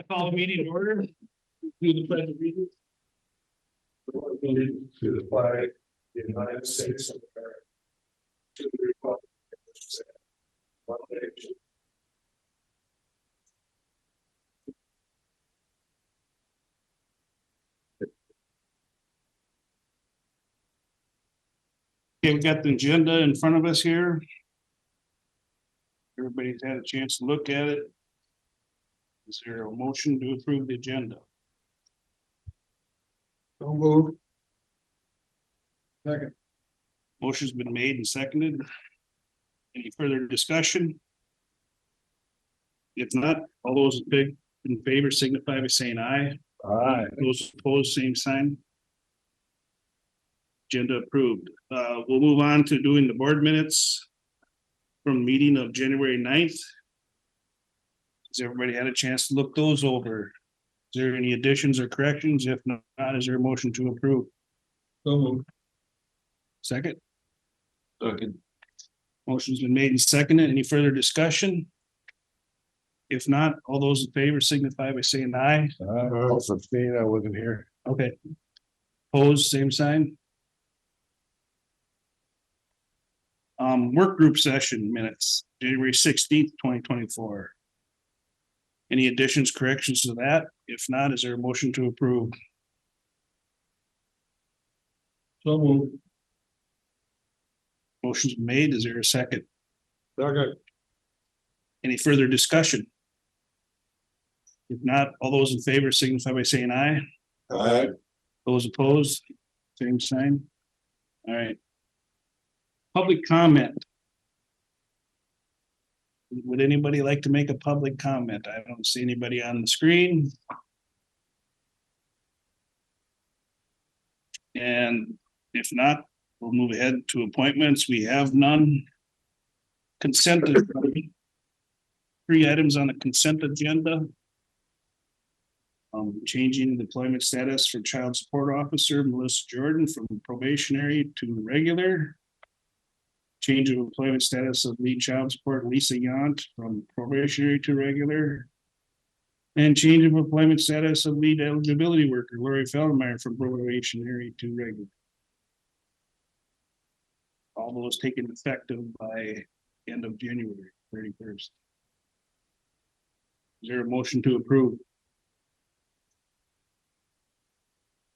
Call the meeting in order. Do the pledge of allegiance. To the flag of the United States of America, to the republic which stands one nation. Okay, we've got the agenda in front of us here. Everybody's had a chance to look at it. Is there a motion to approve the agenda? Don't move. Second. Motion's been made and seconded. Any further discussion? If not, all those in favor signify by saying aye. Aye. Those opposed, same sign. Agenda approved. We'll move on to doing the board minutes from meeting of January 9th. Has everybody had a chance to look those over? Is there any additions or corrections? If not, is there a motion to approve? So moved. Second? Second. Motion's been made and seconded. Any further discussion? If not, all those in favor signify by saying aye. I'll abstain, I wasn't here. Okay. Opposed, same sign. Work group session minutes, January 16th, 2024. Any additions, corrections to that? If not, is there a motion to approve? So moved. Motion's made. Is there a second? Second. Any further discussion? If not, all those in favor signify by saying aye. Aye. Those opposed, same sign. All right. Public comment. Would anybody like to make a public comment? I don't see anybody on the screen. And if not, we'll move ahead to appointments. We have none. Consent. Three items on the consent agenda. Changing the employment status for child support officer Melissa Jordan from probationary to regular. Change of employment status of lead child support Lisa Yant from probationary to regular. And change of employment status of lead eligibility worker Lori Feldmeyer from probationary to regular. All those taken effective by end of January 31st. Is there a motion to approve?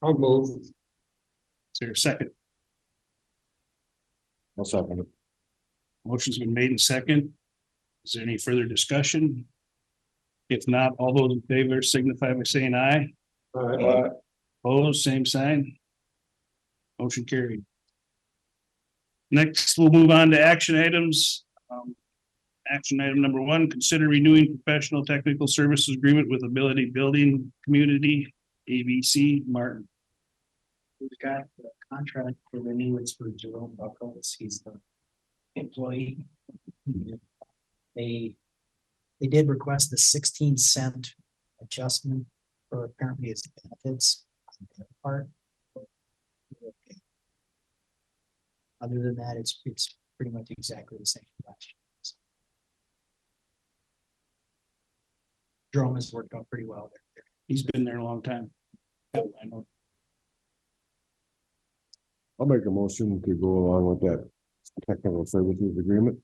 I'll move. Is there a second? I'll second it. Motion's been made and second. Is there any further discussion? If not, all those in favor signify by saying aye. Aye. Opposed, same sign. Motion carried. Next, we'll move on to action items. Action item number 1, consider renewing professional technical services agreement with Ability Building Community, ABC Martin. We've got the contract for renewals for Jerome Buckles. He's the employee. They did request the 16-cent adjustment for apparently his benefits on their part. Okay. Other than that, it's pretty much exactly the same as last year. So Jerome has worked out pretty well there. He's been there a long time. I know. I'll make a motion to go along with that technical services agreement.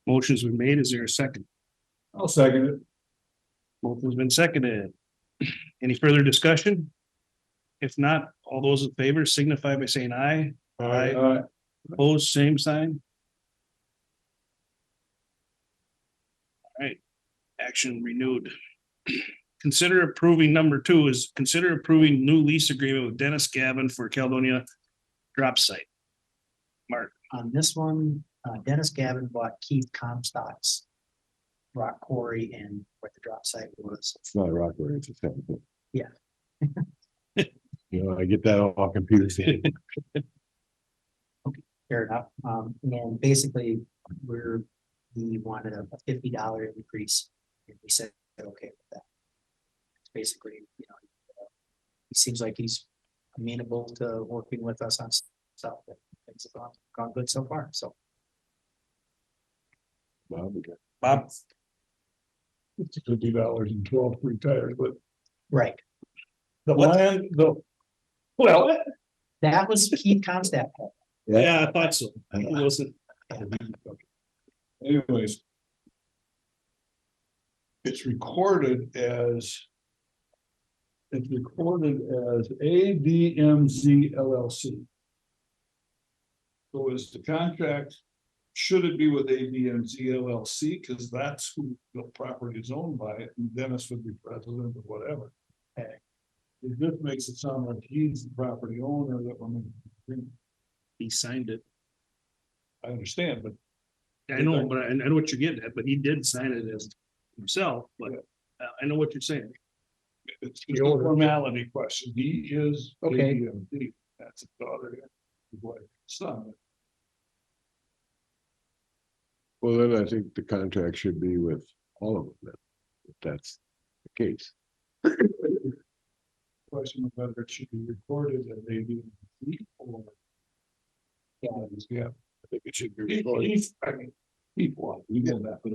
Motion's been made. Is there a second? I'll second it. Motion's been seconded. Any further discussion? If not, all those in favor signify by saying aye. Aye. Opposed, same sign. All right, action renewed. Consider approving number 2 is consider approving new lease agreement with Dennis Gavin for Caledonia drop site. Mark. On this one, Dennis Gavin bought Keith Comstock's rock quarry and where the drop site was. It's not a rock, it's a technical. Yeah. You know, I get that all confused. Fair enough. And basically, he wanted a $50 increase. And we said, okay with that. It's basically, you know, he seems like he's amenable to working with us on stuff that things have gone good so far. So Bob, Bob. It's $50 and 12 free tires, but Right, the What? land, well. that was Keith Constaff. Yeah, I thought so. It wasn't. Anyways. It's recorded as. It's recorded as ADMZ LLC. So is the contract, should it be with ADMZ LLC, because that's who the property is owned by, and Dennis would be president or whatever. Okay. It just makes it sound like he's the property owner that we're making. He signed it. I understand, but I know, but I know what you're getting at, but he did sign it as himself, but I know what you're saying. it's just a formality question. He is. Okay. ADMZ. That's his daughter, his wife, son. Well, then I think the contract should be with all of them, then, if that's the case. Question of whether it should be recorded as ADMZ or. Yeah, I think it should be he, recorded. I mean, he won, we know that, but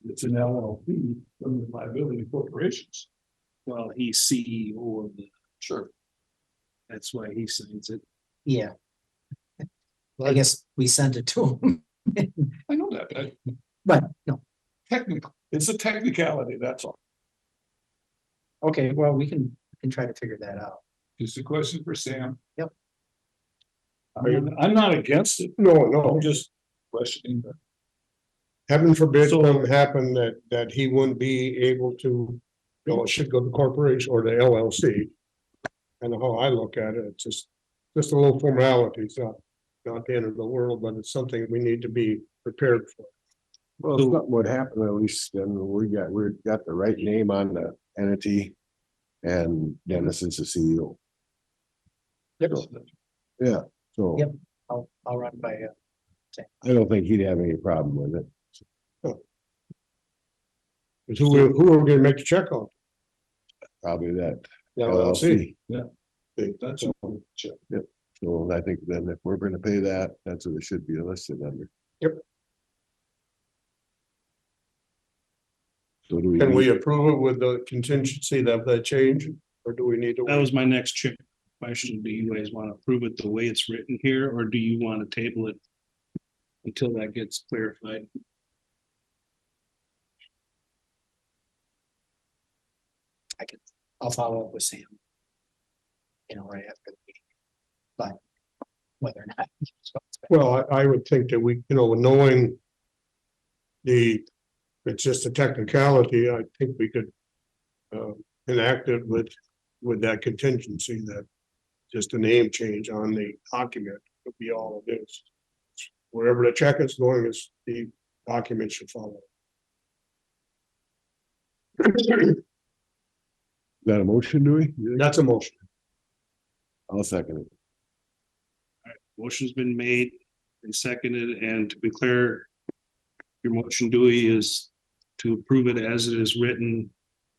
it's an LLP from the liability corporations. Well, he's CEO of the, Sure. that's why he signs it. Yeah. I guess we sent it to him, I know that, but no, technical, it's a technicality, that's all. okay, well, we can try to figure that out. Just a question for Sam. Yep. I'm not against it, No, no, I'm just questioning the. heaven forbid So- something happen that he wouldn't be able to, it should go to corporation or the LLC. And how I look at it, it's just a little formality, it's not the end of the world, but it's something we need to be prepared for. Well, if something would happen, at least then we got the right name on the entity. And Dennis is the CEO. Yeah, so Yep. I'll run by, I don't think he'd have any problem with it. 'Cause who are we gonna make the check on? Probably that LLC. LLC. That's all. So I think then if we're gonna pay that, that's what it should be listed under. Yep. So do we? Can we approve it with the contingency that change, or do we need to? That was my next question. Do you guys want to approve it the way it's written here, or do you want to table it until that gets clarified? I'll follow up with Sam. Right after the meeting. But whether or not. Well, I would think that we, knowing it's just a technicality, I think we could enact it with that contingency that just a name change on the document would be all it is. Wherever the check is going, is the document should follow. That a motion, do we? That's a motion. I'll second it. Motion's been made and seconded, and to be clear, your motion, Dewey, is to approve it as it is written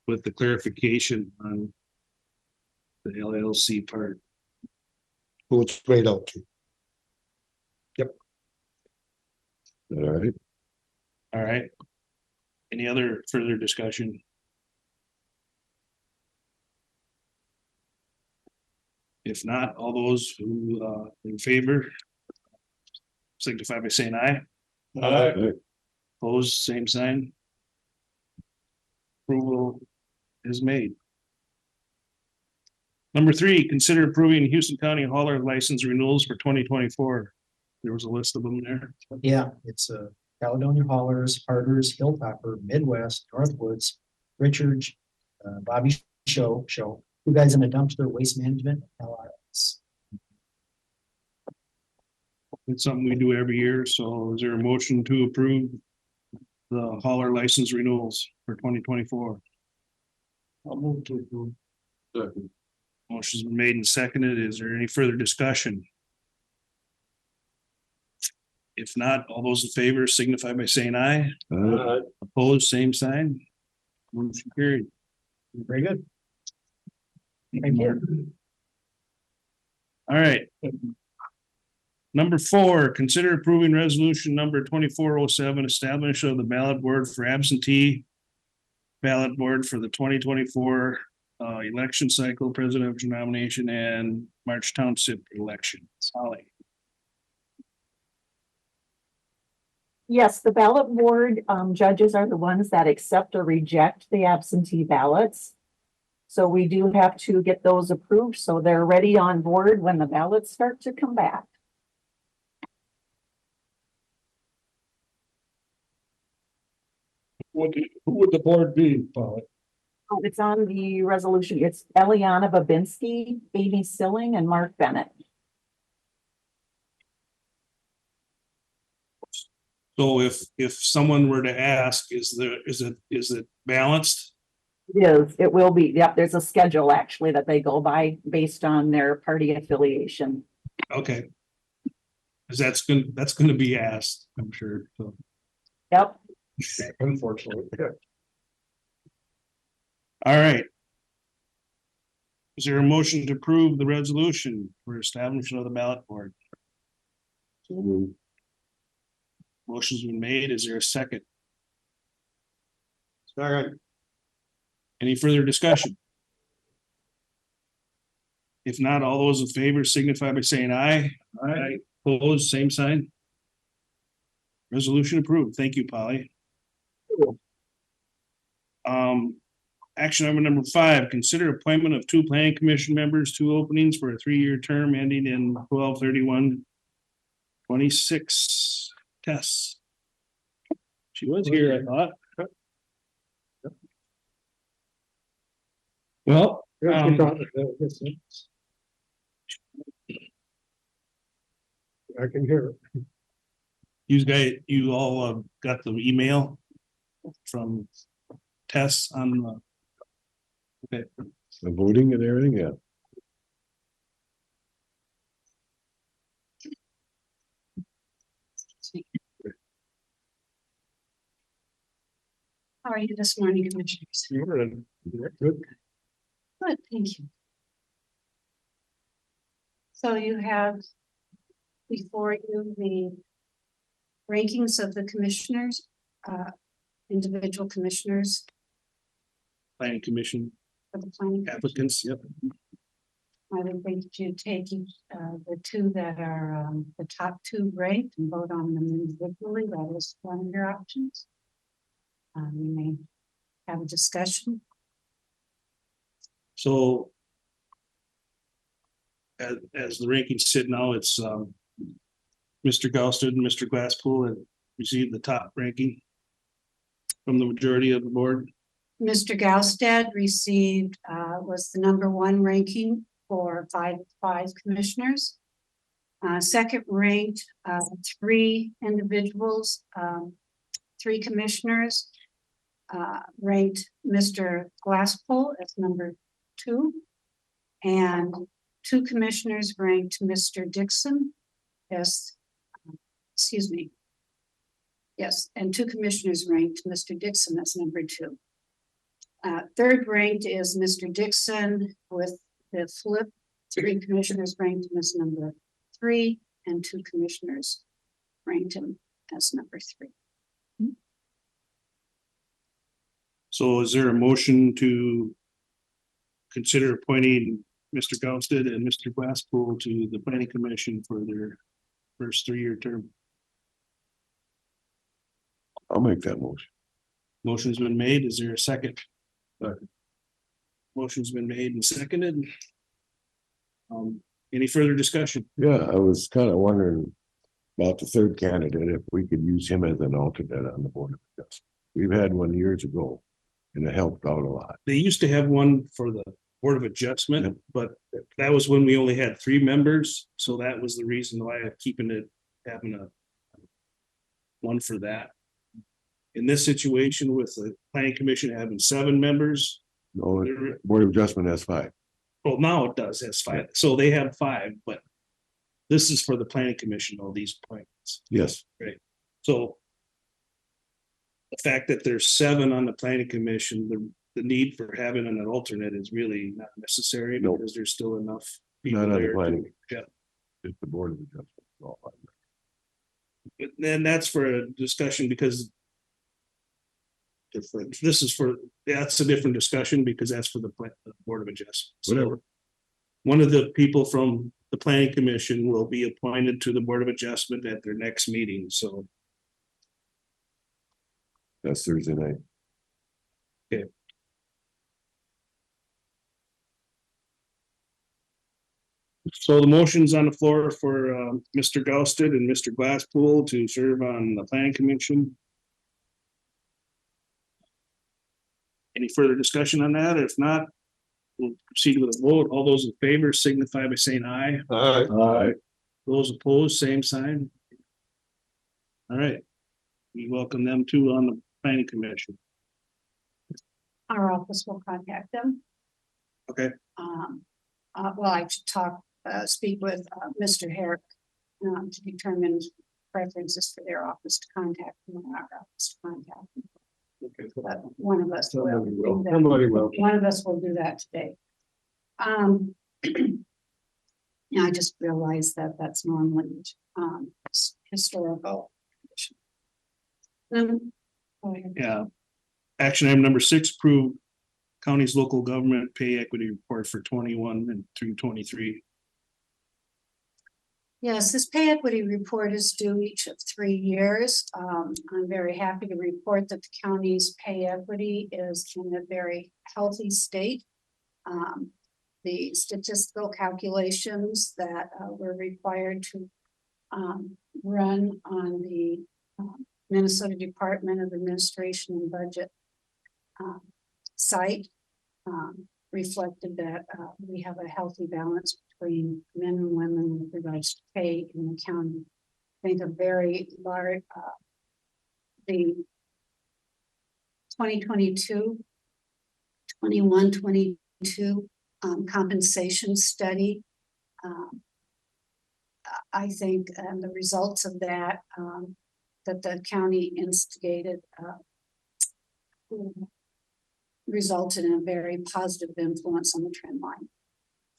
with the clarification on the LLC part. Who it's made out to. All right, All right. Any other further discussion? If not, all those who in favor signify by saying aye. Opposed, same sign. Approval is made. Number 3, consider approving Houston County hauler license renewals for 2024. There was a list of them there. Yeah, it's Caledonia Haulers, Harders, Hilltopper, Midwest, Northwoods, Richards, Bobby Show, you guys in the dumpster, Waste Management, LRS. It's something we do every year, so is there a motion to approve the hauler license renewals for 2024? I'll move to approve. second. Motion's been made and seconded. Is there any further discussion? If not, all those in favor signify by saying aye. Opposed, same sign. Motion carried. Very good. Thank you. All right. Number 4, consider approving resolution number 2407, establishment of the ballot board for absentee ballot board for the 2024 election cycle, presidential nomination and March Township election. Holly. Yes, the ballot board judges are the ones that accept or reject the absentee ballots. So we do have to get those approved, so they're ready on board when the ballots start to come back. Who would the board be, Polly? It's on the resolution. It's Eliana Babinski, Amy Silling, and Mark Bennett. So if someone were to ask, is it balanced? It is, it will be. Yep, there's a schedule actually that they go by based on their party affiliation. Okay. Cause that's gonna be asked, I'm sure. So Yep. Unfortunately, yeah. all right. Is there a motion to approve the resolution for establishment of the ballot board? So moved. Motion's been made. Is there a second? Second. Any further discussion? If not, all those in favor signify by saying aye. Aye. Opposed, same sign. Resolution approved. Thank you, Polly. Action item number 5, consider appointment of 2 planning commission members, 2 openings for a 3-year term ending in 12/31/26. Tess. She was here, I thought. Well, Yeah, we got it. I can hear it. you all got the email from Tess on the. Okay, The voting and everything, yeah. How are you this morning, Commissioners? You're in. You're good. Good, thank you. So you have before you the rankings of the commissioners, individual commissioners planning commission for the planning. Commission. applicants, yep. I would think you take each, the 2 that are the top 2 ranked and vote on them individually. That is one of your options. You may have a discussion. So. As the rankings sit now, it's Mr. Galston and Mr. Glasspool have received the top ranking from the majority of the board. Mr. Galstad received, was the #1 ranking for five commissioners. Second ranked, 3 individuals, 3 commissioners, ranked Mr. Glasspool as #2. And 2 commissioners ranked Mr. Dixon as, excuse me. Yes, and 2 commissioners ranked Mr. Dixon as #2. Third ranked is Mr. Dixon with the flip. 3 commissioners ranked him as #3 and 2 commissioners ranked him as #3. So is there a motion to consider appointing Mr. Galston and Mr. Glasspool to the planning commission for their first 3-year term? I'll make that motion. Motion's been made. Is there a second? Second. Motion's been made and seconded. Any further discussion? Yeah, I was kind of wondering about the 3rd candidate, if we could use him as an alternate on the board of adjustment. We've had one years ago and it helped out a lot. They used to have one for the Board of Adjustment, Yep. but that was when we only had 3 members. So that was the reason why I'm keeping it, having a one for that. In this situation with the planning commission having 7 members, No, board of adjustment has 5. well, now it does, has 5. So they have 5, but this is for the planning commission, all these appointments. Yes, So the fact that there's 7 on the planning commission, the need for having an alternate is really not necessary Nope. because there's still enough people not on the there. planning. Yeah. Just the board of adjustment. All five. But then that's for a discussion because different. This is for, that's a different discussion because that's for the Board of Adjustment. So Whatever. one of the people from the planning commission will be appointed to the Board of Adjustment at their next meeting, so. That's Thursday night. So the motion's on the floor for Mr. Gousted and Mr. Glasspool to serve on the planning commission. Any further discussion on that? If not, we'll proceed with a vote. All those in favor signify by saying aye. Aye. Those opposed, same sign. All right. We welcome them too on the planning commission. Our office will contact them. Okay. Well, I should speak with Mr. Herrick to determine preferences for their office to contact them and our office to contact them. Okay. But one of us will. Somebody will. do that. Somebody will. One of us will do that today. Yeah, I just realized that that's normally historical. Go ahead. Yeah. Action item number 6, approve county's local government pay equity report for 21 and through 23. Yes, this pay equity report is due each of 3 years. I'm very happy to report that the county's pay equity is in a very healthy state. The statistical calculations that were required to run on the Minnesota Department of Administration and Budget site reflected that we have a healthy balance between men and women with regards to pay in the county. I think a very large, the 2022, 21, 22 compensation study. I think the results of that, that the county instigated resulted in a very positive influence on the trend line.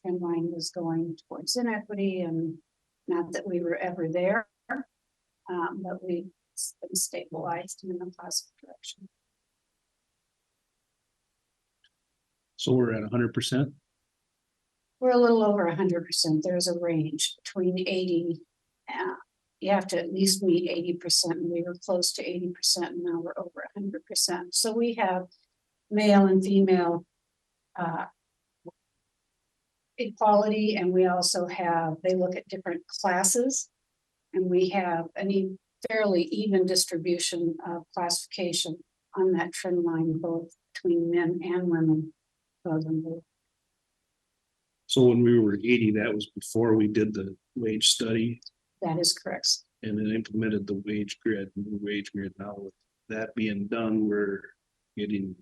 Trend line was going towards inequity, and not that we were ever there, but we've been stabilized in a positive direction. So we're at 100%. We're a little over 100%. There's a range between 80. You have to at least meet 80%, and we were close to 80%, and now we're over 100%. So we have male and female equality, and we also have, they look at different classes, and we have a fairly even distribution of classification on that trend line, both between men and women. So when we were 80, that was before we did the wage study That is correct. and then implemented the wage grid, new wage grid. Now with that being done, we're getting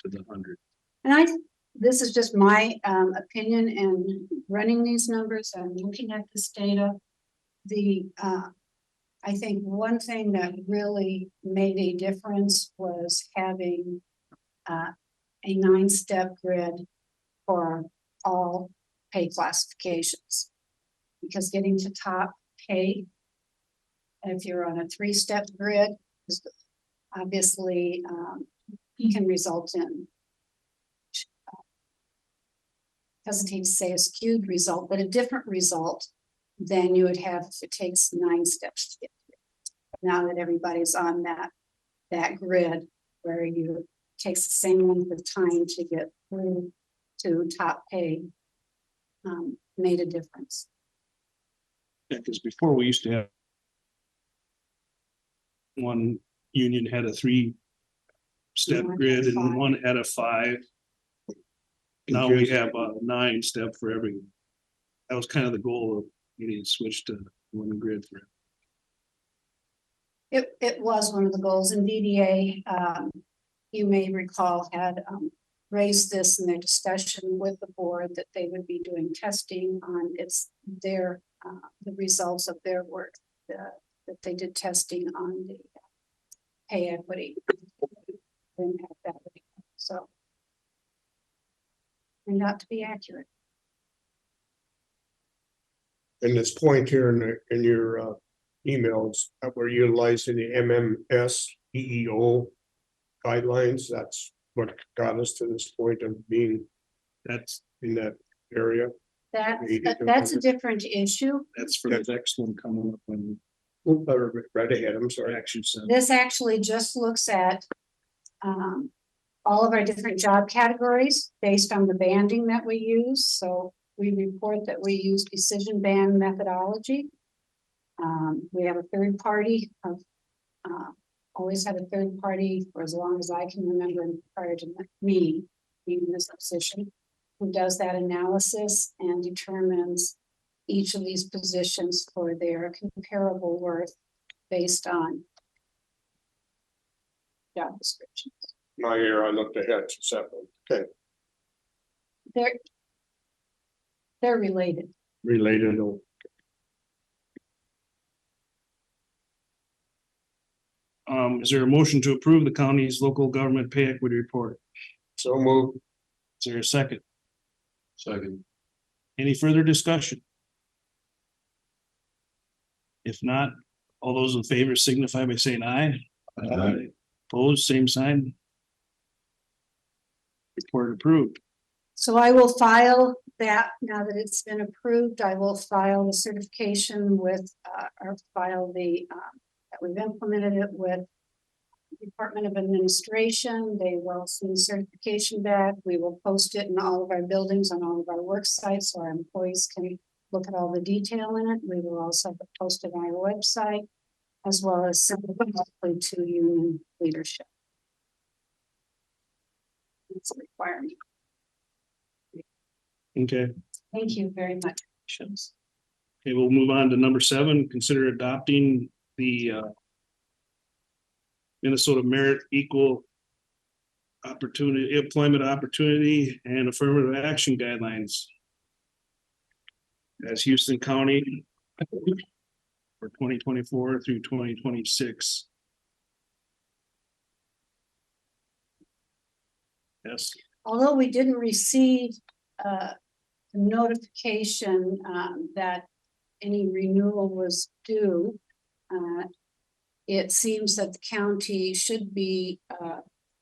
to the 100. And this is just my opinion and running these numbers and looking at this data. I think one thing that really made a difference was having a 9-step grid for all pay classifications. Because getting to top pay, if you're on a 3-step grid, is obviously can result in, hesitate to say a skewed result, but a different result than you would have if it takes 9 steps to get through. Now that everybody's on that grid where it takes the same length of time to get through to top pay, made a difference. Yeah, because before we used to have one union had a 3-step One grid had and 5. one had a 5. Now we have a 9-step for every. That was kind of the goal of getting switched to one grid for. It was one of the goals, and DDA, you may recall, had raised this in their discussion with the board that they would be doing testing on the results of their work, that they did testing on the pay equity. So turned out to be accurate. In this point here in your emails, we're utilizing the MMS EEO guidelines, that's what got us to this point of being That's, in that area. That's a different issue. that's for the next one coming up when Right ahead, I'm sorry. action said. This actually just looks at all of our different job categories based on the banding that we use. So we report that we use decision band methodology. We have a third party of, always had a third party for as long as I can remember and prior to me being in this position, who does that analysis and determines each of these positions for their comparable worth based on job descriptions. My ear, I looked ahead to seven. Okay, They're related. related. Is there a motion to approve the county's local government pay equity report? So move. Is there a second? Second. Any further discussion? If not, all those in favor signify by saying aye. Aye. Opposed, same sign. Report approved. So I will file that, now that it's been approved, I will file the certification with, or file the, that we've implemented it with Department of Administration. They will send certification back. We will post it in all of our buildings, on all of our work sites, so our employees can look at all the detail in it. We will also have it posted on our website, as well as send it directly to union leadership. It's a requirement. Okay, Thank you very much. okay, we'll move on to number 7, consider adopting the Minnesota Merit Equal Opportunity, Employment Opportunity and Affirmative Action Guidelines as Houston County for 2024 through 2026. Yes, Although we didn't receive notification that any renewal was due, it seems that the county should be,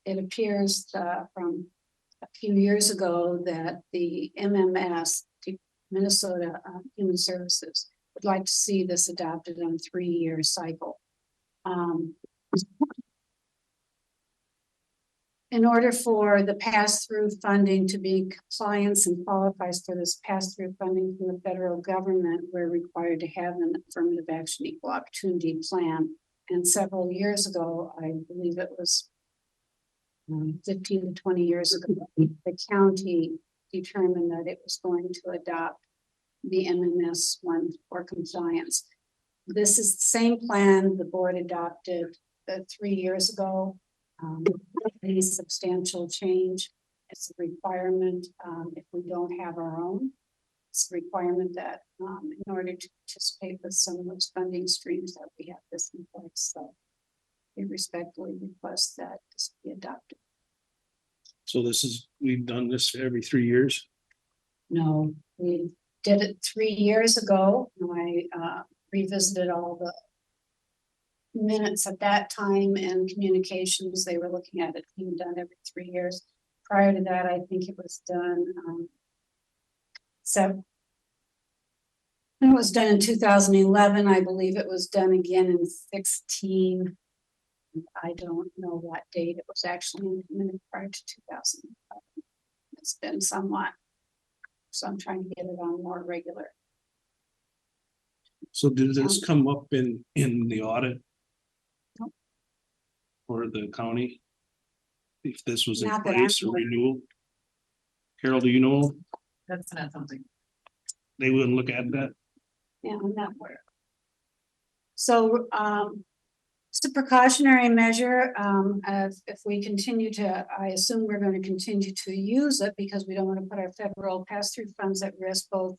it appears from a few years ago that the MMS, the Minnesota Human Services, would like to see this adopted on a 3-year cycle. In order for the pass-through funding to be in compliance and qualifies for this pass-through funding from the federal government, we're required to have an affirmative action equal opportunity plan. And several years ago, I believe it was 15 to 20 years ago, the county determined that it was going to adopt the MMS one for compliance. This is the same plan the board adopted 3 years ago. Any substantial change, it's a requirement if we don't have our own. It's a requirement that in order to participate with some of those funding streams that we have this in place. So we respectfully request that this be adopted. so this is, we've done this every 3 years. No, we did it 3 years ago. And I revisited all the minutes at that time and communications. They were looking at it being done every 3 years. Prior to that, I think it was done. It was done in 2011. I believe it was done again in 16. I don't know what date it was actually implemented prior to 2011. It's been somewhat. So I'm trying to get it on more regular. So did this come up in the audit? No. For the county? If this was in Not that place I'm or aware. renewal? Carol, do you know? That's not something. They wouldn't look at that? Yeah, I'm not aware. So, it's a precautionary measure. If we continue to, I assume we're going to continue to use it because we don't want to put our federal pass-through funds at risk, both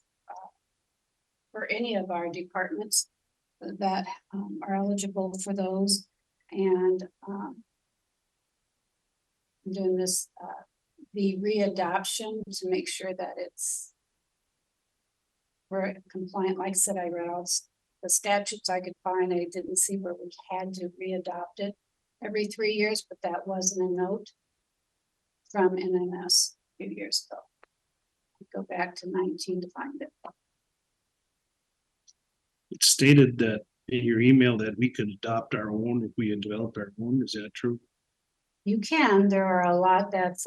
for any of our departments that are eligible for those. And doing this, the readoption to make sure that we're compliant. Like I said, I read all the statutes I could find. I didn't see where we had to readopt it. every 3 years, but that wasn't a note from NMS a few years ago. Go back to 19 to find it. It stated that in your email that we could adopt our own if we had developed our own. Is that true? You can, there are a lot that's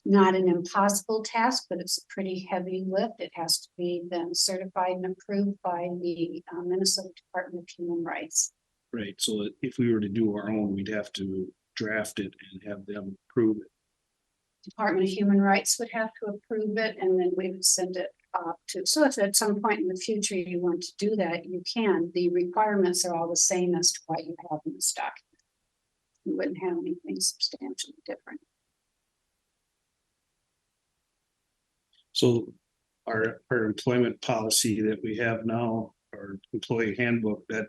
not an impossible task, but it's a pretty heavy lift. It has to be then certified and approved by the Minnesota Department of Human Rights. Right, so if we were to do our own, we'd have to draft it and have them approve it. Department of Human Rights would have to approve it, and then we would send it off to, so if at some point in the future you want to do that, you can. The requirements are all the same as to what you have in this document. You wouldn't have anything substantially different. So our employment policy that we have now, our employee handbook, that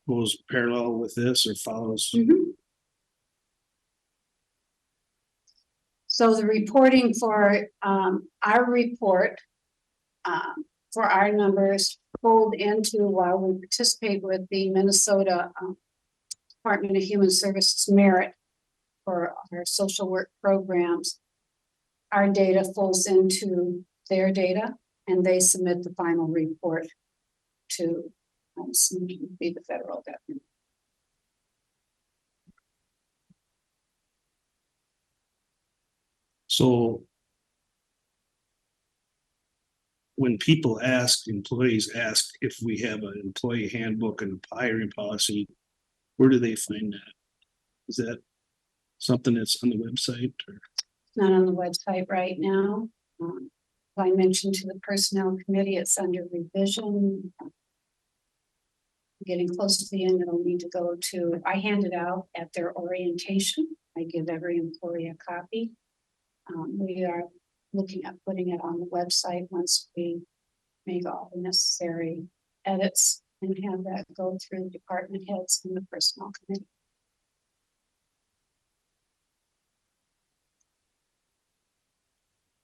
goes parallel with this or follows. So the reporting for our report for our numbers fold into while we participate with the Minnesota Department of Human Services merit for our social work programs. Our data folds into their data and they submit the final report to be the federal government. So when people ask, employees ask if we have an employee handbook and a hiring policy, where do they find that? Is that something that's on the website or? Not on the website right now. I mentioned to the personnel committee, it's under revision. Getting close to the end, it'll need to go to, I hand it out at their orientation. I give every employee a copy. We are looking at putting it on the website once we make all the necessary edits and have that go through department heads and the personnel committee.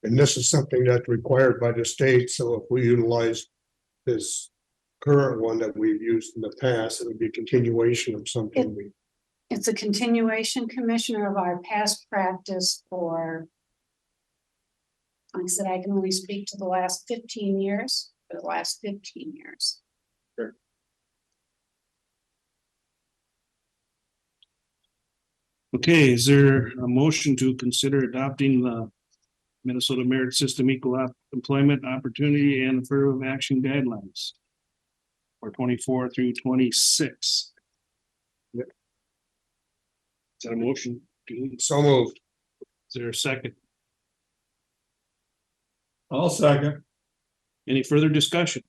And this is something that's required by the state, so if we utilize this current one that we've used in the past, it would be a continuation of something we. It's a continuation, Commissioner, of our past practice for, like I said, I can only speak to the last 15 years, for the last 15 years. Sure. Okay, is there a motion to consider adopting the Minnesota Merit System Equal Employment Opportunity and Affirmative Action Guidelines for 24 through 26? Yep. Is that a motion? Is So moved. there a second? I'll second. Any further discussion?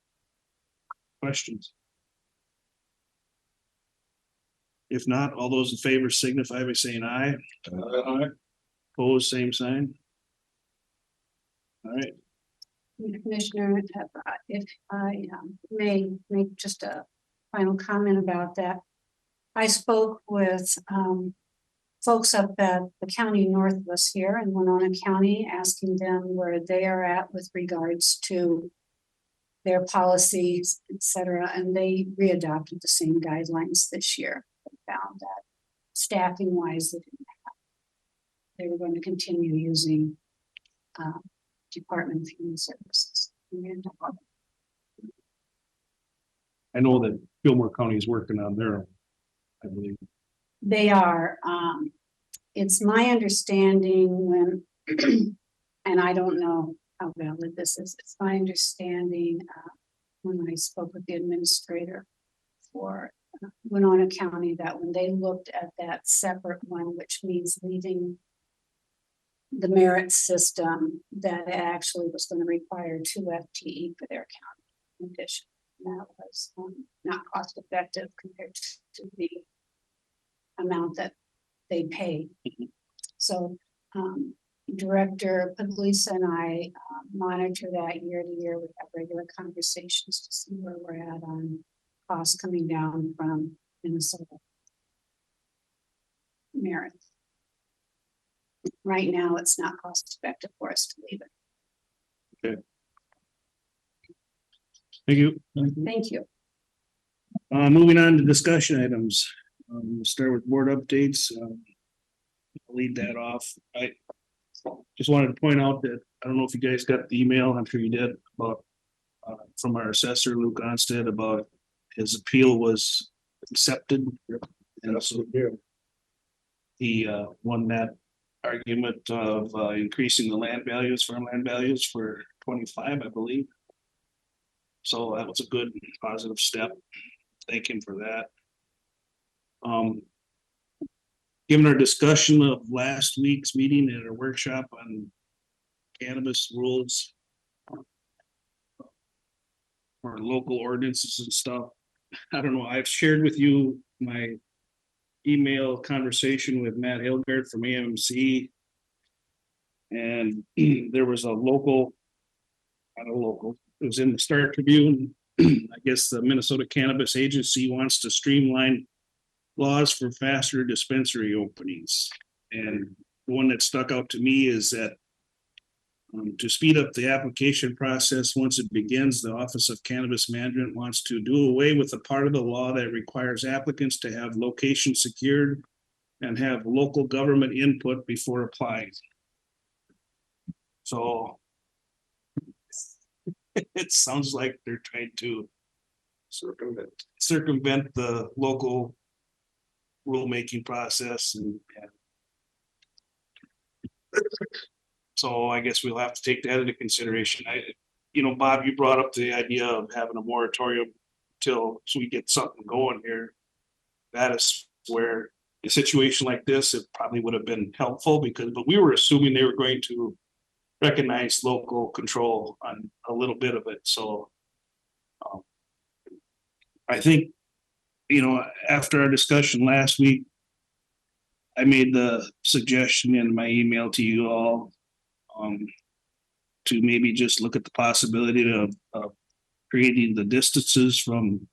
Questions? If not, all those in favor signify by saying aye. Opposed, same sign. All right, Commissioner, if I may make just a final comment about that. I spoke with folks up at the county north of us here in Winona County, asking them where they are at with regards to their policies, et cetera, and they readopted the same guidelines this year. They found that staffing wise, they were going to continue using Department of Human Services. I know that Fillmore County is working on their own, I believe. They are, it's my understanding when, and I don't know how valid this is, it's my understanding when I spoke with the administrator for Winona County, that when they looked at that separate one, which means leaving the merit system, that it actually was going to require 2 FTE for their county in addition. And that was not cost effective compared to the amount that they pay. So Director Puglisa and I monitor that year to year. We have regular conversations to see where we're at on costs coming down from Minnesota merit. Right now, it's not cost effective for us to leave it. Thank you. Thank you. Moving on to discussion items. We'll start with board updates. I'll lead that off. I just wanted to point out that, I don't know if you guys got the email, I'm sure you did, about from our assessor, Luke Onstead, about his appeal was accepted. And so Yeah. he won that argument of increasing the land values, farmland values for 25, I believe. So that was a good positive step. Thank him for that. Given our discussion of last week's meeting at our workshop on cannabis rules or local ordinances and stuff, I don't know, I've shared with you my email conversation with Matt Hilgard from AMC. And there was a local, not a local, it was in the Star Tribune. I guess the Minnesota Cannabis Agency wants to streamline laws for faster dispensary openings. And the one that stuck out to me is that to speed up the application process once it begins, the Office of Cannabis Management wants to do away with the part of the law that requires applicants to have location secured and have local government input before applying. So it sounds like they're trying to circumvent the local rulemaking process, and so I guess we'll have to take that into consideration. Bob, you brought up the idea of having a moratorium so we get something going here. That is where a situation like this, it probably would have been helpful but we were assuming they were going to recognize local control on a little bit of it. So I think, after our discussion last week, I made the suggestion in my email to you all to maybe just look at the possibility of creating the distances from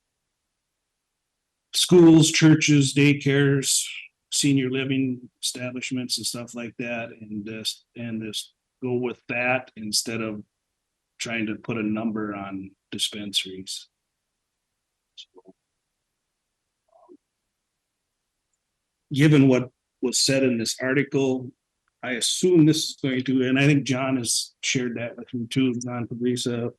schools, churches, daycares, senior living establishments and stuff like that, and just go with that instead of trying to put a number on dispensaries. So, given what was said in this article, I assume this is going to, and I think John has shared that with me too, John Fabrica.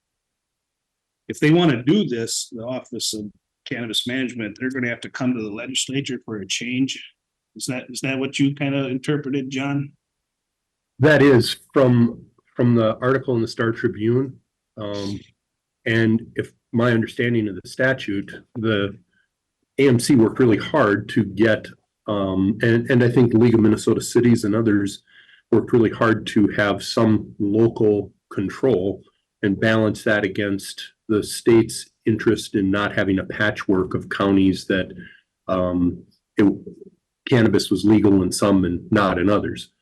If they want to do this, the Office of Cannabis Management, they're going to have to come to the legislature for a change. Is that what you kind of interpreted, John? That is from the article in the Star Tribune. And if my understanding of the statute, the AMC worked really hard to get, and I think the League of Minnesota Cities and others worked really hard to have some local control and balance that against the state's interest in not having a patchwork of counties that cannabis was legal in some and not in others.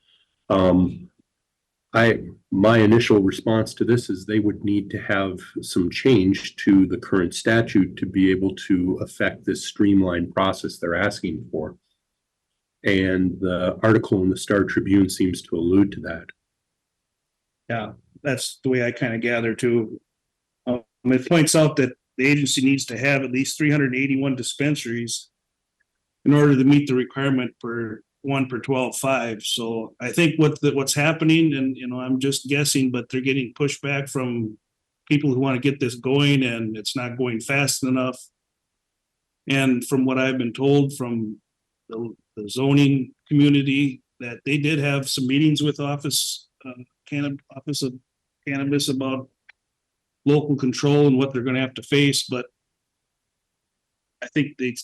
My initial response to this is they would need to have some change to the current statute to be able to affect this streamlined process they're asking for. And the article in the Star Tribune seems to allude to that. Yeah, that's the way I kind of gather too. It points out that the agency needs to have at least 381 dispensaries in order to meet the requirement for 1 per 12.5. So I think what's happening, and I'm just guessing, but they're getting pushback from people who want to get this going, and it's not going fast enough. And from what I've been told from the zoning community, that they did have some meetings with Office of Cannabis about local control and what they're going to have to face, but I think they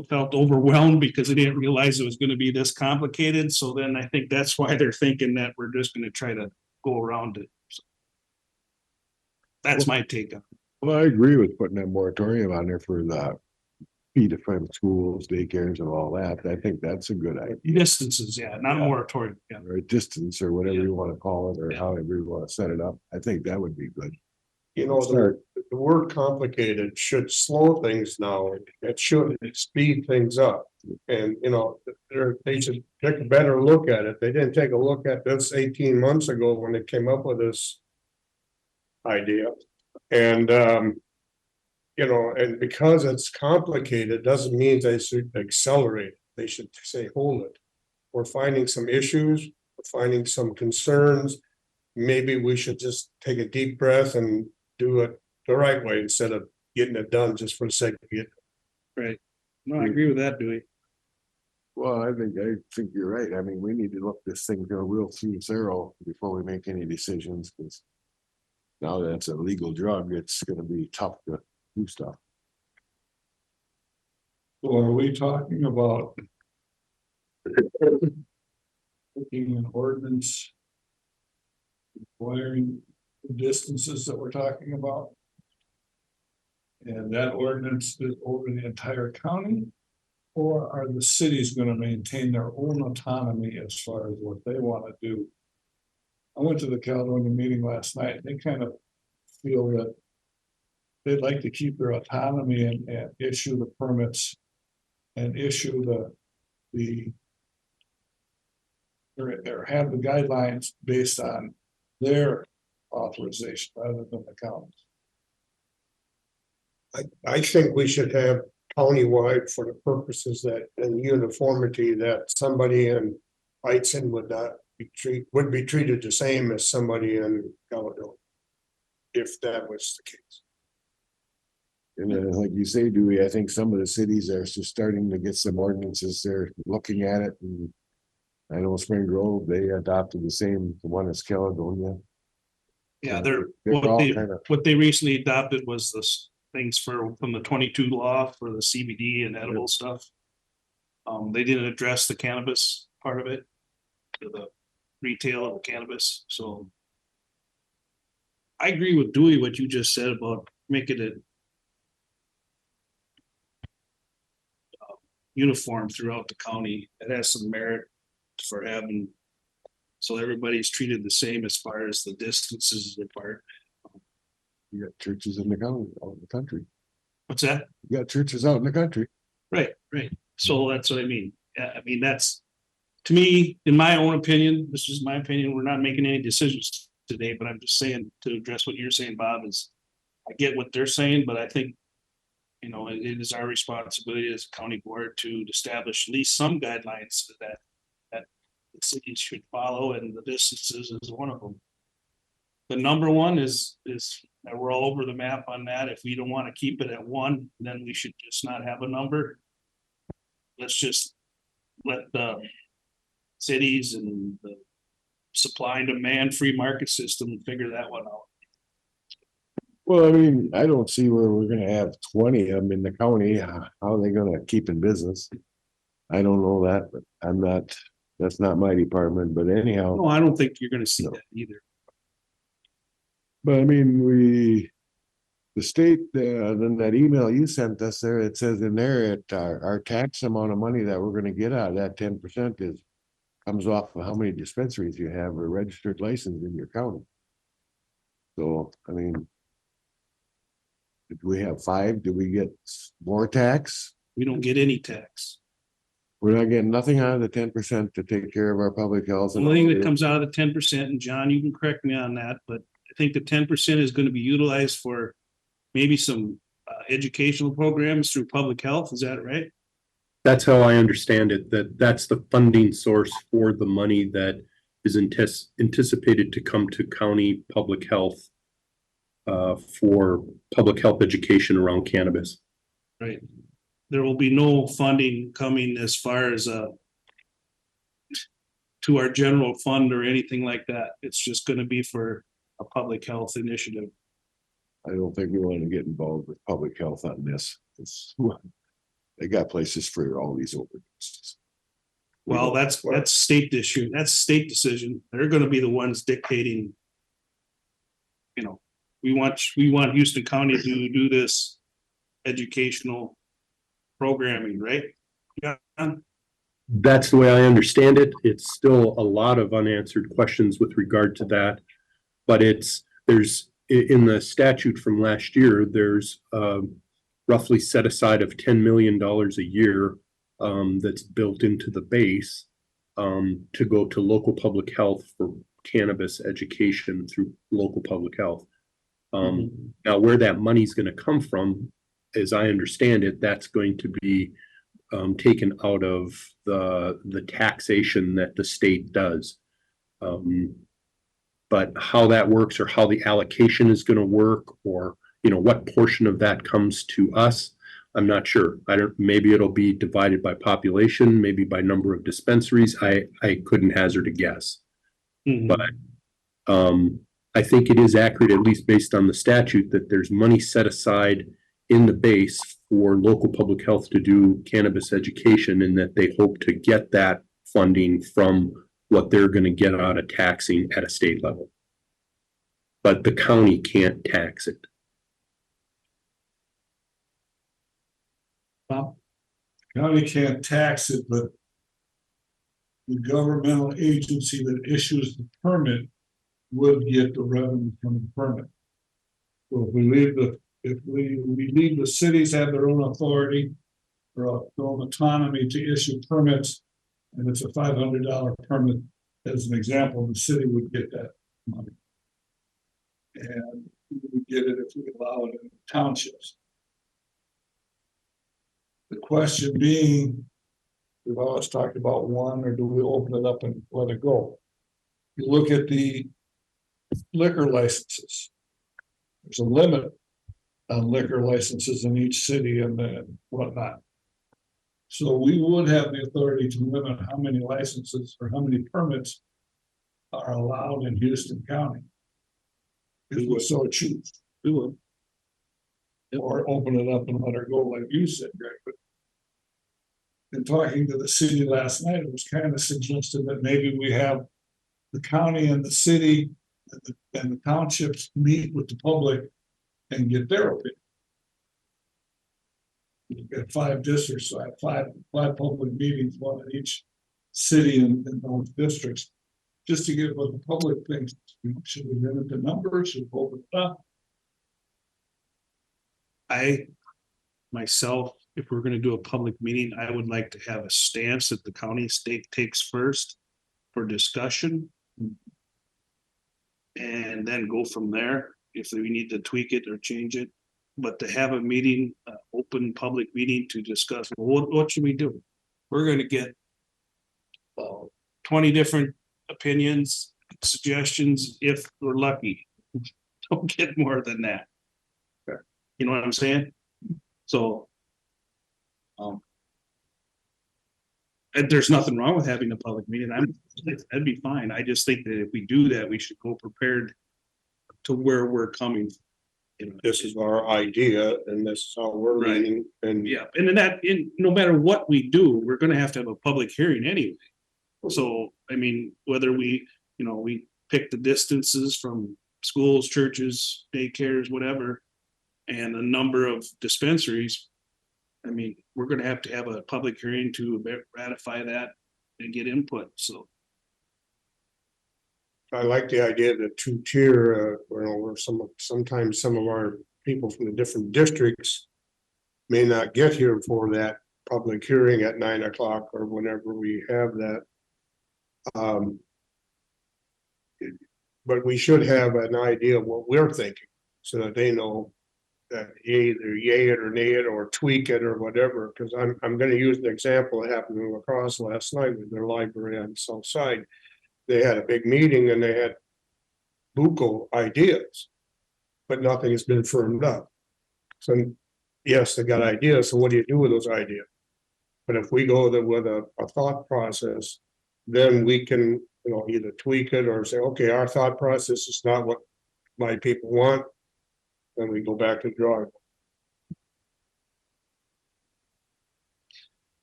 felt overwhelmed because they didn't realize it was going to be this complicated. So then I think that's why they're thinking that we're just going to try to go around it. So that's my take on it. Well, I agree with putting that moratorium on there for the fee-to-fund schools, daycares and all that. I think that's a good idea. Distances, yeah, not a moratorium. Yeah. Or a distance or whatever you want to call it, or however you want to set it up. I think that would be good. The word complicated should slow things down. It should speed things up. And, they should take a better look at it. They didn't take a look at this 18 months ago when they came up with this idea. And, you know, and because it's complicated, doesn't mean they should accelerate. They should say, hold it. We're finding some issues, we're finding some concerns. Maybe we should just take a deep breath and do it the right way instead of getting it done just for the sake of it. Right. No, I agree with that, Dewey. Well, I think you're right. I mean, we need to look this thing to a real through zero before we make any decisions, because now that it's a legal drug, it's gonna be tough to do stuff. So are we talking about making an ordinance requiring the distances that we're talking about? And that ordinance is over the entire county? Or are the cities gonna maintain their own autonomy as far as what they wanna do? I went to the Caledonia meeting last night, and they kind of feel that they'd like to keep their autonomy and issue the permits and issue or have the guidelines based on their authorization rather than the county's. I think we should have countywide for the purposes that in uniformity that somebody in Heighton would not would be treated the same as somebody in Caledonia. If that was the case. And then, like you say, Dewey, I think some of the cities are just starting to get some ordinances. They're looking at it, and I know Spring Grove, they adopted the same one as Caledonia. Yeah, They're what all they, kind of, what they recently adopted was this things from the 22 law for the CBD and edible stuff. They didn't address the cannabis part of it, the retail of cannabis, so. I agree with Dewey, what you just said about making it uniform throughout the county. It has some merit for having, so everybody's treated the same as far as the distances apart. you got churches in the county, out in the country. What's that? You got churches out in the country. Right, right. So that's what I mean. Yeah, I mean, that's, to me, in my own opinion, this is my opinion, we're not making any decisions today, but I'm just saying, to address what you're saying, Bob, is I get what they're saying, but I think, you know, it is our responsibility as a county board to establish at least some guidelines that the cities should follow, and the distances is one of them. The number one is that we're all over the map on that. If we don't want to keep it at one, then we should just not have a number. Let's just let the cities and the supply and demand free market system figure that one out. Well, I mean, I don't see where we're gonna have 20 of them in the county. How are they gonna keep in business? I don't know that, but that's not my department, but anyhow. No, I don't think you're gonna see that either. But I mean, the state, then that email you sent us there, it says in there, our tax amount of money that we're gonna get out of that 10% comes off of how many dispensaries you have or registered license in your county. So, I mean, did we have 5? Did we get more tax? We don't get any tax. We're not getting nothing out of the 10% to take care of our public health. The only thing that comes out of the 10%, and John, you can correct me on that, but I think the 10% is gonna be utilized for maybe some educational programs through public health. Is that right? That's how I understand it, that's the funding source for the money that is anticipated to come to county public health for public health education around cannabis. Right. There will be no funding coming as far as to our general fund or anything like that. It's just gonna be for a public health initiative. I don't think we want to get involved with public health on this. They got places for all these overdoses. Well, that's state issue. That's state decision. They're gonna be the ones dictating. You know, we want Houston County to do this educational programming, right? Yeah. That's the way I understand it. It's still a lot of unanswered questions with regard to that. But there's in the statute from last year, there's roughly set aside of $10 million a year that's built into the base to go to local public health for cannabis education through local public health. Now, where that money's going to come from, as I understand it, that's going to be taken out of the taxation that the state does. But how that works or how the allocation is going to work, or, what portion of that comes to us, I'm not sure. Maybe it'll be divided by population, maybe by number of dispensaries. I couldn't hazard a guess. But I think it is accurate, at least based on the statute, that there's money set aside in the base for local public health to do cannabis education, and that they hope to get that funding from what they're going to get out of taxing at a state level. But the county can't tax it. County can't tax it, but the governmental agency that issues the permit would get the revenue from the permit. So if we leave the cities have their own authority or their own autonomy to issue permits, and it's a $500 permit, as an example, the city would get that money. And we would get it if we allow it in townships. The question being, we've always talked about one, or do we open it up and let it go? You look at the liquor licenses. There's a limit on liquor licenses in each city and then whatnot. So we would have the authority to limit how many licenses or how many permits are allowed in Houston County. If we so choose. We would. Or open it up and let her go, like you said, Greg. But in talking to the city last night, it was kind of suggested that maybe we have the county and the city and the townships meet with the public and get their opinion. We've got 5 districts, so I have five public meetings, one in each city in those districts, just to get what the public thinks. Should we limit the numbers? Should we open it up? Myself, if we're gonna do a public meeting, I would like to have a stance that the county state takes first for discussion. And then go from there if we need to tweak it or change it. But to have a meeting, open public meeting to discuss, well, what should we do? We're gonna get 20 different opinions, suggestions, if we're lucky. Don't get more than that. You know what I'm saying? So. And there's nothing wrong with having a public meeting. That'd be fine. I just think that if we do that, we should go prepared to where we're coming. This is our idea and this is how we're Right. leaning and. Yeah, and no matter what we do, we're gonna have to have a public hearing anyway. So, I mean, whether we pick the distances from schools, churches, daycares, whatever. And a number of dispensaries. I mean, we're gonna have to have a public hearing to ratify that and get input, so. I like the idea of the 2-tier, where sometimes some of our people from the different districts may not get here for that public hearing at 9 o'clock or whenever we have that. But we should have an idea of what we're thinking so that they know that either yay it or nay it or tweak it or whatever. Because I'm going to use an example that happened in La Crosse last night with their library on the south side. They had a big meeting and they had buco ideas, but nothing has been firmed up. So yes, they got ideas. So what do you do with those ideas? But if we go with a thought process, then we can, either tweak it or say, okay, our thought process is not what my people want. Then we go back to the drawing.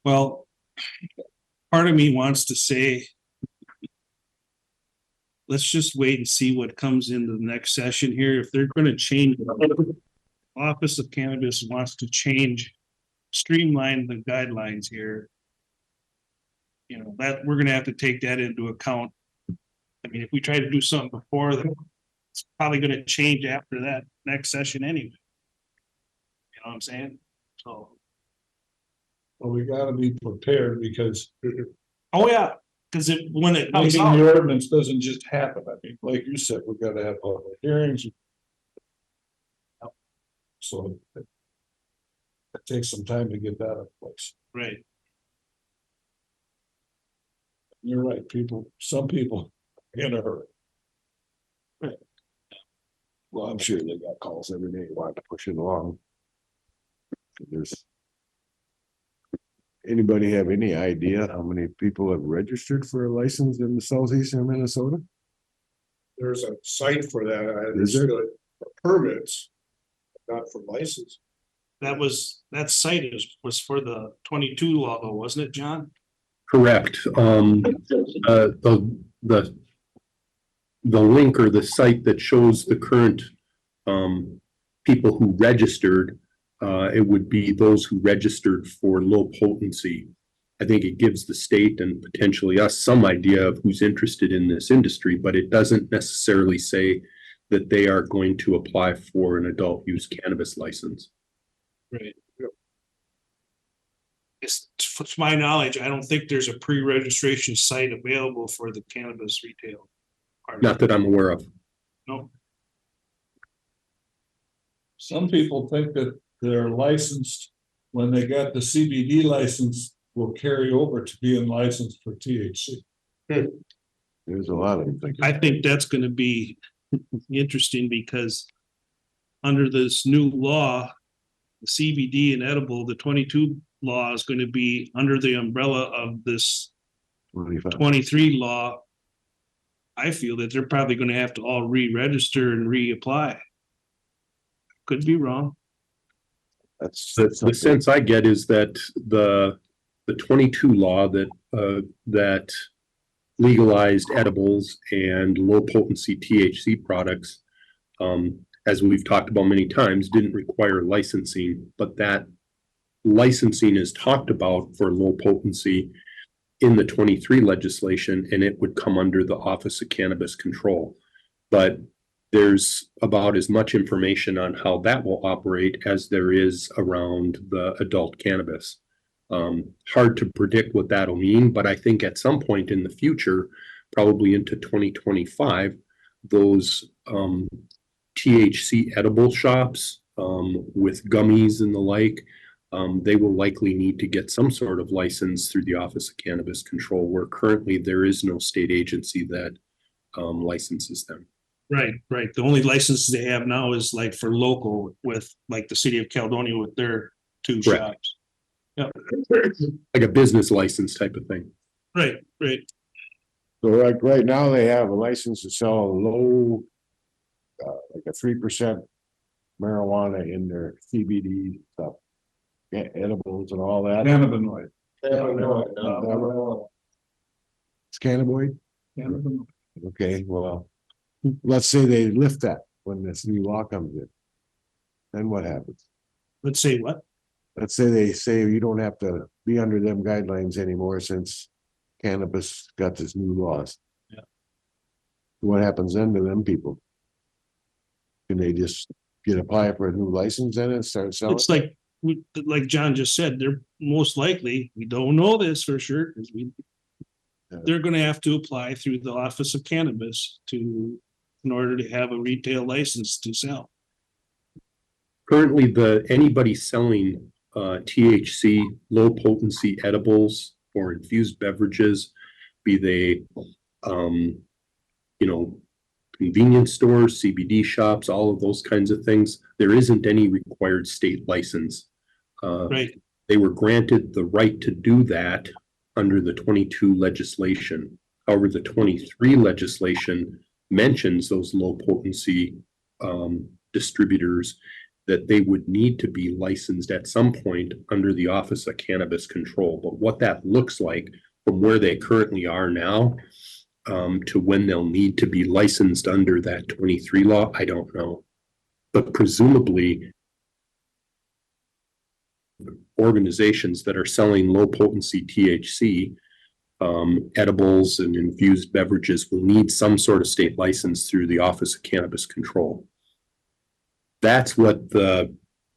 Well, part of me wants to say, let's just wait and see what comes into the next session here. If they're gonna change, Office of Cannabis wants to streamline the guidelines here. That we're gonna have to take that into account. I mean, if we try to do something before, then it's probably gonna change after that next session anyway. You know what I'm saying? So. Well, we gotta be prepared because Oh, yeah, because when it comes making out, the ordinance doesn't just happen. I mean, like you said, we've got to have public hearings. So It takes some time to get that in place. Right. You're right, some people in a hurry. Well, I'm sure they got calls every day wanting to push it along. There's. Anybody have any idea how many people have registered for a license in the southeastern Minnesota? There's a site for that, I Is there? understood, for permits, not for license. That site was for the 22 law though, wasn't it, John? Correct. The link or the site that shows the current people who registered, it would be those who registered for low potency. I think it gives the state and potentially us some idea of who's interested in this industry, but it doesn't necessarily say that they are going to apply for an adult use cannabis license. Right. It's, to my knowledge, I don't think there's a pre-registration site available for the cannabis retail. part. Not that I'm aware of. No, Some people think that they're licensed when they got the CBD license will carry over to being licensed for THC. There's a lot of them thinking. I think that's gonna be interesting because under this new law, the CBD and edible, the 22 law is gonna be under the umbrella of this 25. 23 law. I feel that they're probably gonna have to all re-register and reapply. Could be wrong. That's The sense I get is that the 22 law that legalized edibles and low potency THC products, as we've talked about many times, didn't require licensing, but that licensing is talked about for low potency in the 23 legislation, and it would come under the Office of Cannabis Control. But there's about as much information on how that will operate as there is around the adult cannabis. Hard to predict what that'll mean, but I think at some point in the future, probably into 2025, those THC edible shops with gummies and the like, they will likely need to get some sort of license through the Office of Cannabis Control, where currently there is no state agency that licenses them. Right, right. The only licenses they have now is like for local with like the city of Caledonia with their two Correct. shops. Yeah, Like a business license type of thing. right, right. So right now they have a license to sell a low, like a 3% marijuana in their CBD stuff. Yeah, edibles and all that. Cannabinoid. It's cannabinoid? Cannabinoid. Okay, well, let's say they lift that when this new law comes in. Then what happens? Let's say what? Let's say they say you don't have to be under them guidelines anymore since cannabis got this new laws. Yeah. What happens then to them people? Can they just apply for a new license then and start selling? It's like John just said, they're most likely, we don't know this for sure, because they're gonna have to apply through the Office of Cannabis in order to have a retail license to sell. Currently, anybody selling THC, low potency edibles or infused beverages, be they convenience stores, CBD shops, all of those kinds of things, there isn't any required state license. Right, They were granted the right to do that under the 22 legislation. However, the 23 legislation mentions those low potency distributors that they would need to be licensed at some point under the Office of Cannabis Control. But what that looks like from where they currently are now to when they'll need to be licensed under that 23 law, I don't know. But presumably, organizations that are selling low potency THC edibles and infused beverages will need some sort of state license through the Office of Cannabis Control. That's what the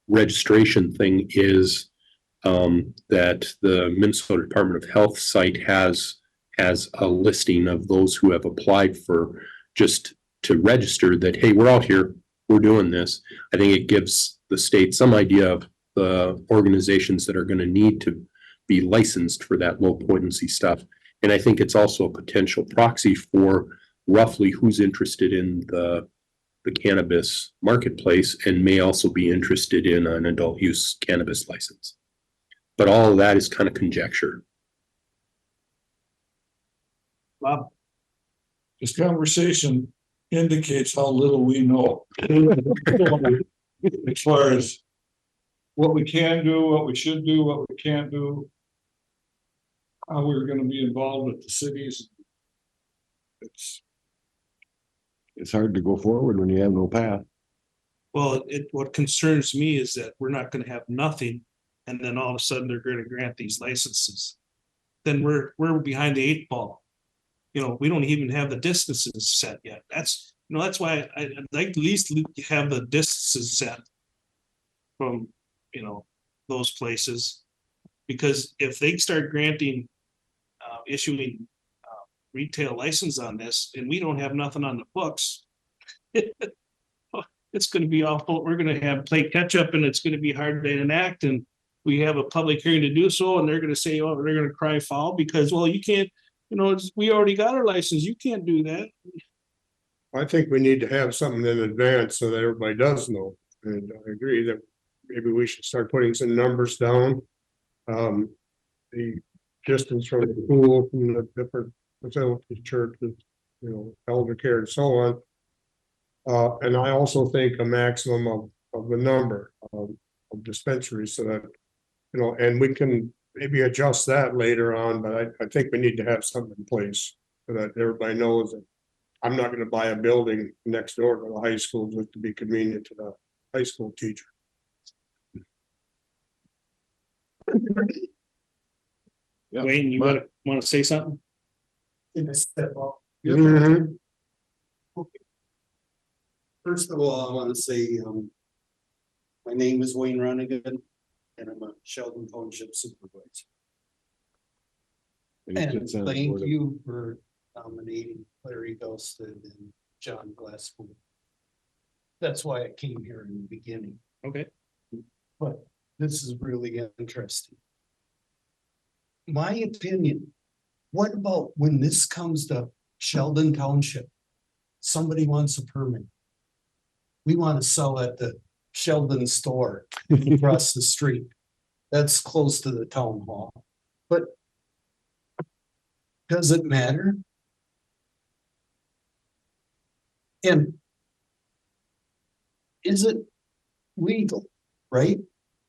registration thing is that the Minnesota Department of Health site has a listing of those who have applied for just to register that, hey, we're out here, we're doing this. I think it gives the state some idea of the organizations that are going to need to be licensed for that low potency stuff. And I think it's also a potential proxy for roughly who's interested in the cannabis marketplace and may also be interested in an adult use cannabis license. But all of that is kind of conjecture. Bob, This conversation indicates how little we know. As far as what we can do, what we should do, what we can't do. How we're gonna be involved with the cities. It's hard to go forward when you have no path. well, what concerns me is that we're not gonna have nothing, and then all of a sudden they're gonna grant these licenses. Then we're behind the 8 ball. You know, we don't even have the distances set yet. That's, you know, that's why I'd like at least have the distances set. From, you know, those places. Because if they start granting, issuing, retail license on this, and we don't have nothing on the books. It's gonna be awful, we're gonna have play catch up, and it's gonna be hard to enact, and we have a public hearing to do so, and they're gonna say, oh, they're gonna cry foul, because, well, you can't, you know, we already got our license, you can't do that. I think we need to have something in advance so that everybody does know, and I agree that maybe we should start putting some numbers down. The distance from the pool, from the different facilities, churches, you know, elder care and so on. And I also think a maximum of the number of dispensaries so that, you know, and we can maybe adjust that later on, but I think we need to have something in place so that everybody knows that I'm not gonna buy a building next door to the high school just to be convenient to the high school teacher. Yeah, Wayne, you wanna say something? Mhm. First of all, I want to say, my name is Wayne Ronigan and I'm a Sheldon Township supervisor. And And it's on the thank board of- you for nominating Larry Gulsted and John Glasspool. That's why I came here in the beginning, Okay. but this is really interesting. My opinion, what about when this comes to Sheldon Township? Somebody wants a permit. We want to sell at the Sheldon store across the street. That's close to the town hall, but does it matter? And is it legal, right?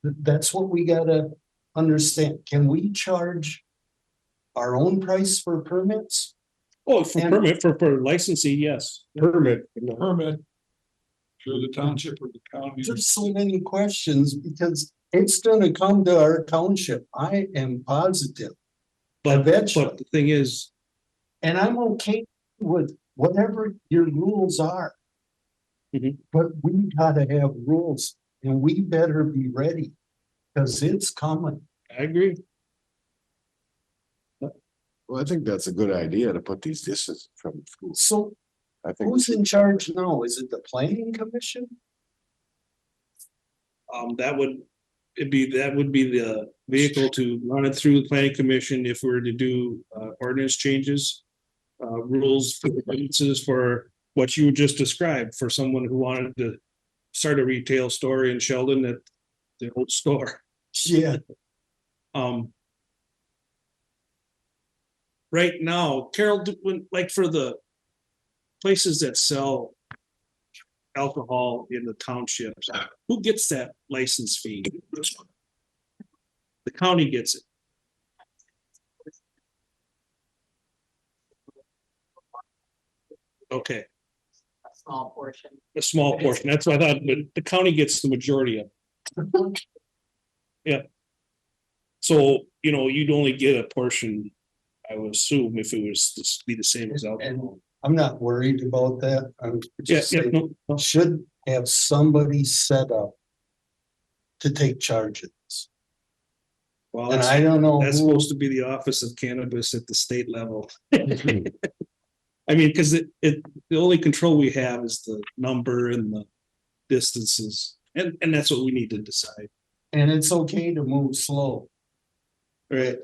That's what we gotta understand. Can we charge our own price for permits? Oh, for And- permit, for licensing, yes. Permit, you know. Permit. Through the township or the county. There's so many questions because it's gonna come to our township. I am positive. But Eventually. the thing is, And I'm okay with whatever your rules are. Mhm. But we gotta have rules and we better be ready. Cause it's coming. I agree. Well, I think that's a good idea to put these distances from schools. So I think. we who's should- in charge now? Is it the planning commission? That would be the vehicle to run it through the planning commission if we were to do ordinance changes. Rules for ordinances for what you just described for someone who wanted to start a retail store in Sheldon at the old store. Yeah. Right now, Carol, like for the places that sell alcohol in the townships, who gets that license fee? The county gets it. Okay, Small portion. a small portion. That's what I thought, but the county gets the majority of it. Yeah. So, you know, you'd only get a portion, I would assume, if it was to be the same as alcohol. I'm not worried about that. I'm Yeah, just yeah, saying, no, should have somebody set up to take charge of this. well, And that's, I don't know. that's who- supposed to be the Office of Cannabis at the state level. I mean, because the only control we have is the number and the distances, and that's what we need to decide. And it's okay to move slow. Right,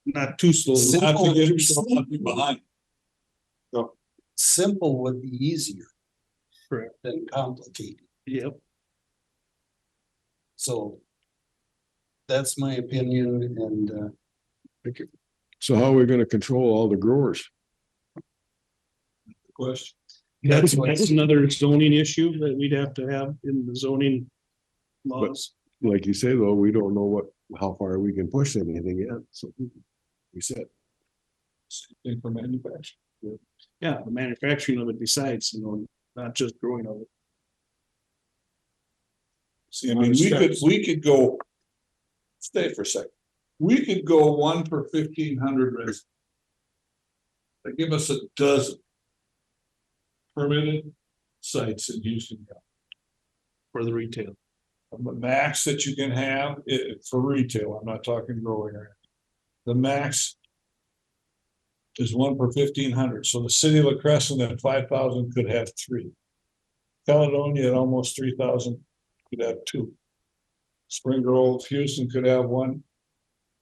not too slow. Simple. behind. Simple would be easier Correct. than complicated, Yep, so. That's my opinion, and, So how are we gonna control all the growers? Question. that's another zoning issue that we'd have to have in the zoning laws. Like you say, though, we don't know how far we can push anything yet, so. We said, Same thing for manufacturing. Yeah, the manufacturing of it besides, not just growing of it. See, I mean, we could go. Stay for a second. We could go 1 per 1,500 residents. They give us a dozen. Permitted sites in Houston County. For the retail. The max that you can have for retail, I'm not talking growing or anything. The max. Is 1 per 1,500, so the city of La Crescent at 5,000 could have 3. Caledonia at almost 3,000 could have 2. Spring Grove, Houston could have 1.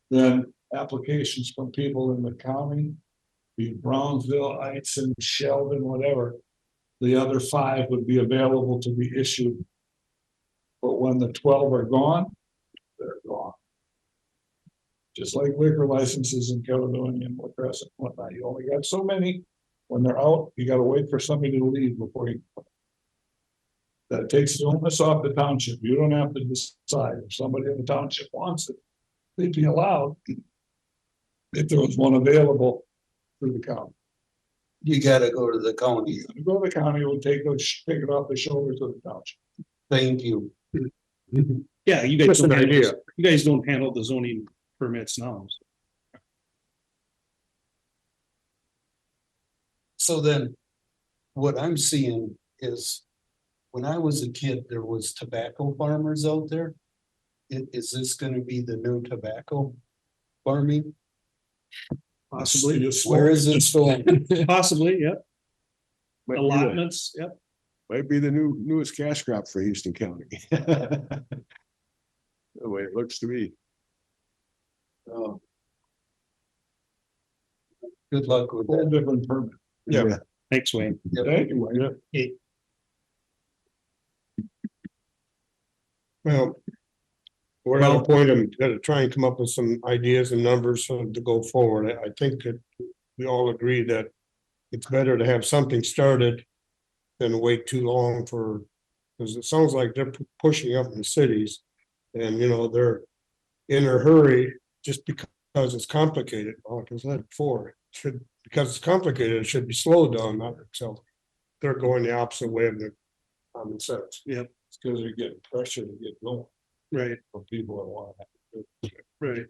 Then applications from people in the county, be it Brownsville, Eitzen, Sheldon, whatever. The other 5 would be available to be issued. But when the 12 are gone, they're gone. Just like liquor licenses in Caledonia and La Crescent, and whatnot, you only got so many. When they're out, you gotta wait for somebody to leave before you. That takes the onus off the township. You don't have to decide. If somebody in the township wants it, they'd be allowed. If there was one available through the county. you gotta go to the county. You go to the county, will take it off the shoulders of the township. Thank you. Yeah, you guys Just an don't handle, idea. you guys don't handle the zoning permits now. So then, what I'm seeing is, when I was a kid, there was tobacco farmers out there. Is this gonna be the new tobacco farming? Possibly, Where is it going? possibly, yep, might be the- allotments, yep. might be the newest cash crop for Houston County. The way it looks to me. Oh. Good luck with Whole that. different permit. Yeah. Thanks, Wayne. Thank you, Wayne. Well. We're at a point of, gotta try and come up with some ideas and numbers to go forward. I think that we all agree that. It's better to have something started. Than wait too long for, because it sounds like they're pushing up in the cities. And they're in a hurry just because it's complicated. Like I said before, because it's complicated, it should be slowed down, not accelerated. They're going the opposite way of the common sense. Yep, It's because they're getting pressure to get going right, from people that want to. right.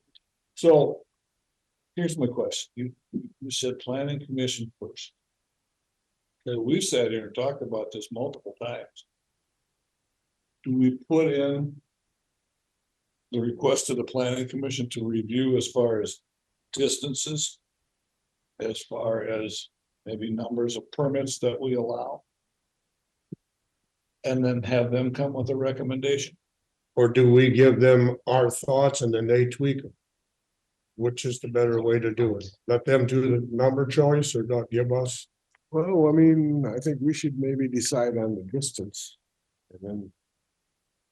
So. Here's my question. You said planning commission first. Okay, we've sat here and talked about this multiple times. Do we put in? The request to the planning commission to review as far as distances? As far as maybe numbers of permits that we allow? And then have them come with a recommendation? Or do we give them our thoughts and then they tweak them? Which is the better way to do it? Let them do the number choice or not give us? Well, I mean, I think we should maybe decide on the distance. And then,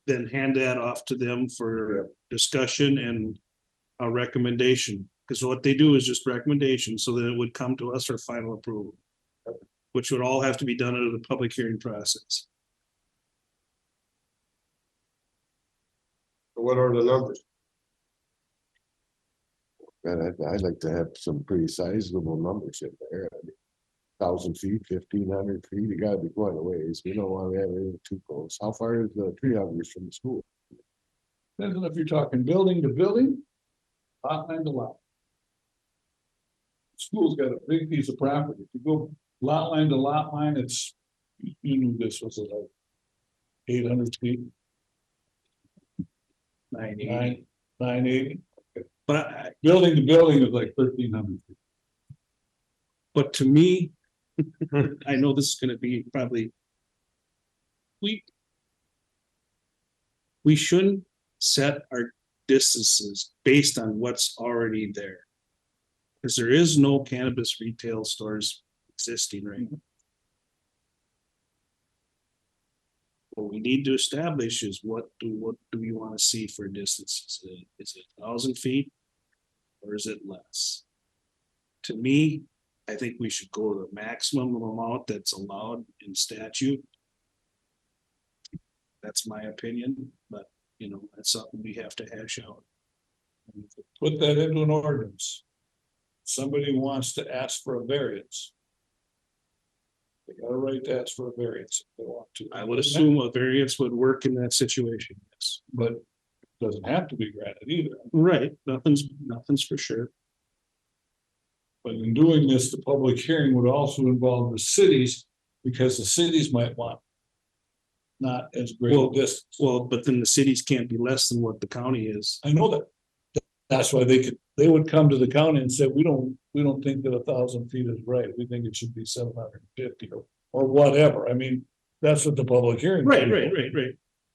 Then hand that off to them for discussion and a recommendation. Because what they do is just recommendation, so that it would come to us for final approval. Which would all have to be done under the public hearing process. What are the numbers? and I'd like to have some pretty sizable numbers in there. 1,000 feet, 1,500 feet, you gotta be quite a ways. We don't want to have anything too close. How far is the tree huggers from the school? Depends on if you're talking building to building. Lot line to lot. School's got a big piece of property. If you go lot line to lot line, it's, you knew this was like 800 feet. 980. But Building to building is like 1,300 feet. But to me, I know this is gonna be probably. We shouldn't set our distances based on what's already there. Because there is no cannabis retail stores existing right now. What we need to establish is what do we want to see for distances? Is it 1,000 feet? Or is it less? To me, I think we should go to the maximum amount that's allowed in statute. That's my opinion, but you know, that's something we have to hash out. Put that into an ordinance. Somebody wants to ask for a variance. They got a right to ask for a variance if they want to. I would assume a variance would work in that situation, yes. But it doesn't have to be granted either. Right, nothing's for sure. But in doing this, the public hearing would also involve the cities, because the cities might want not as great a distance. Well, but then the cities can't be less than what the county is. I know that. That's why they would come to the county and say, we don't think that 1,000 feet is right. We think it should be 750 or whatever. I mean, that's what the public hearing. Right.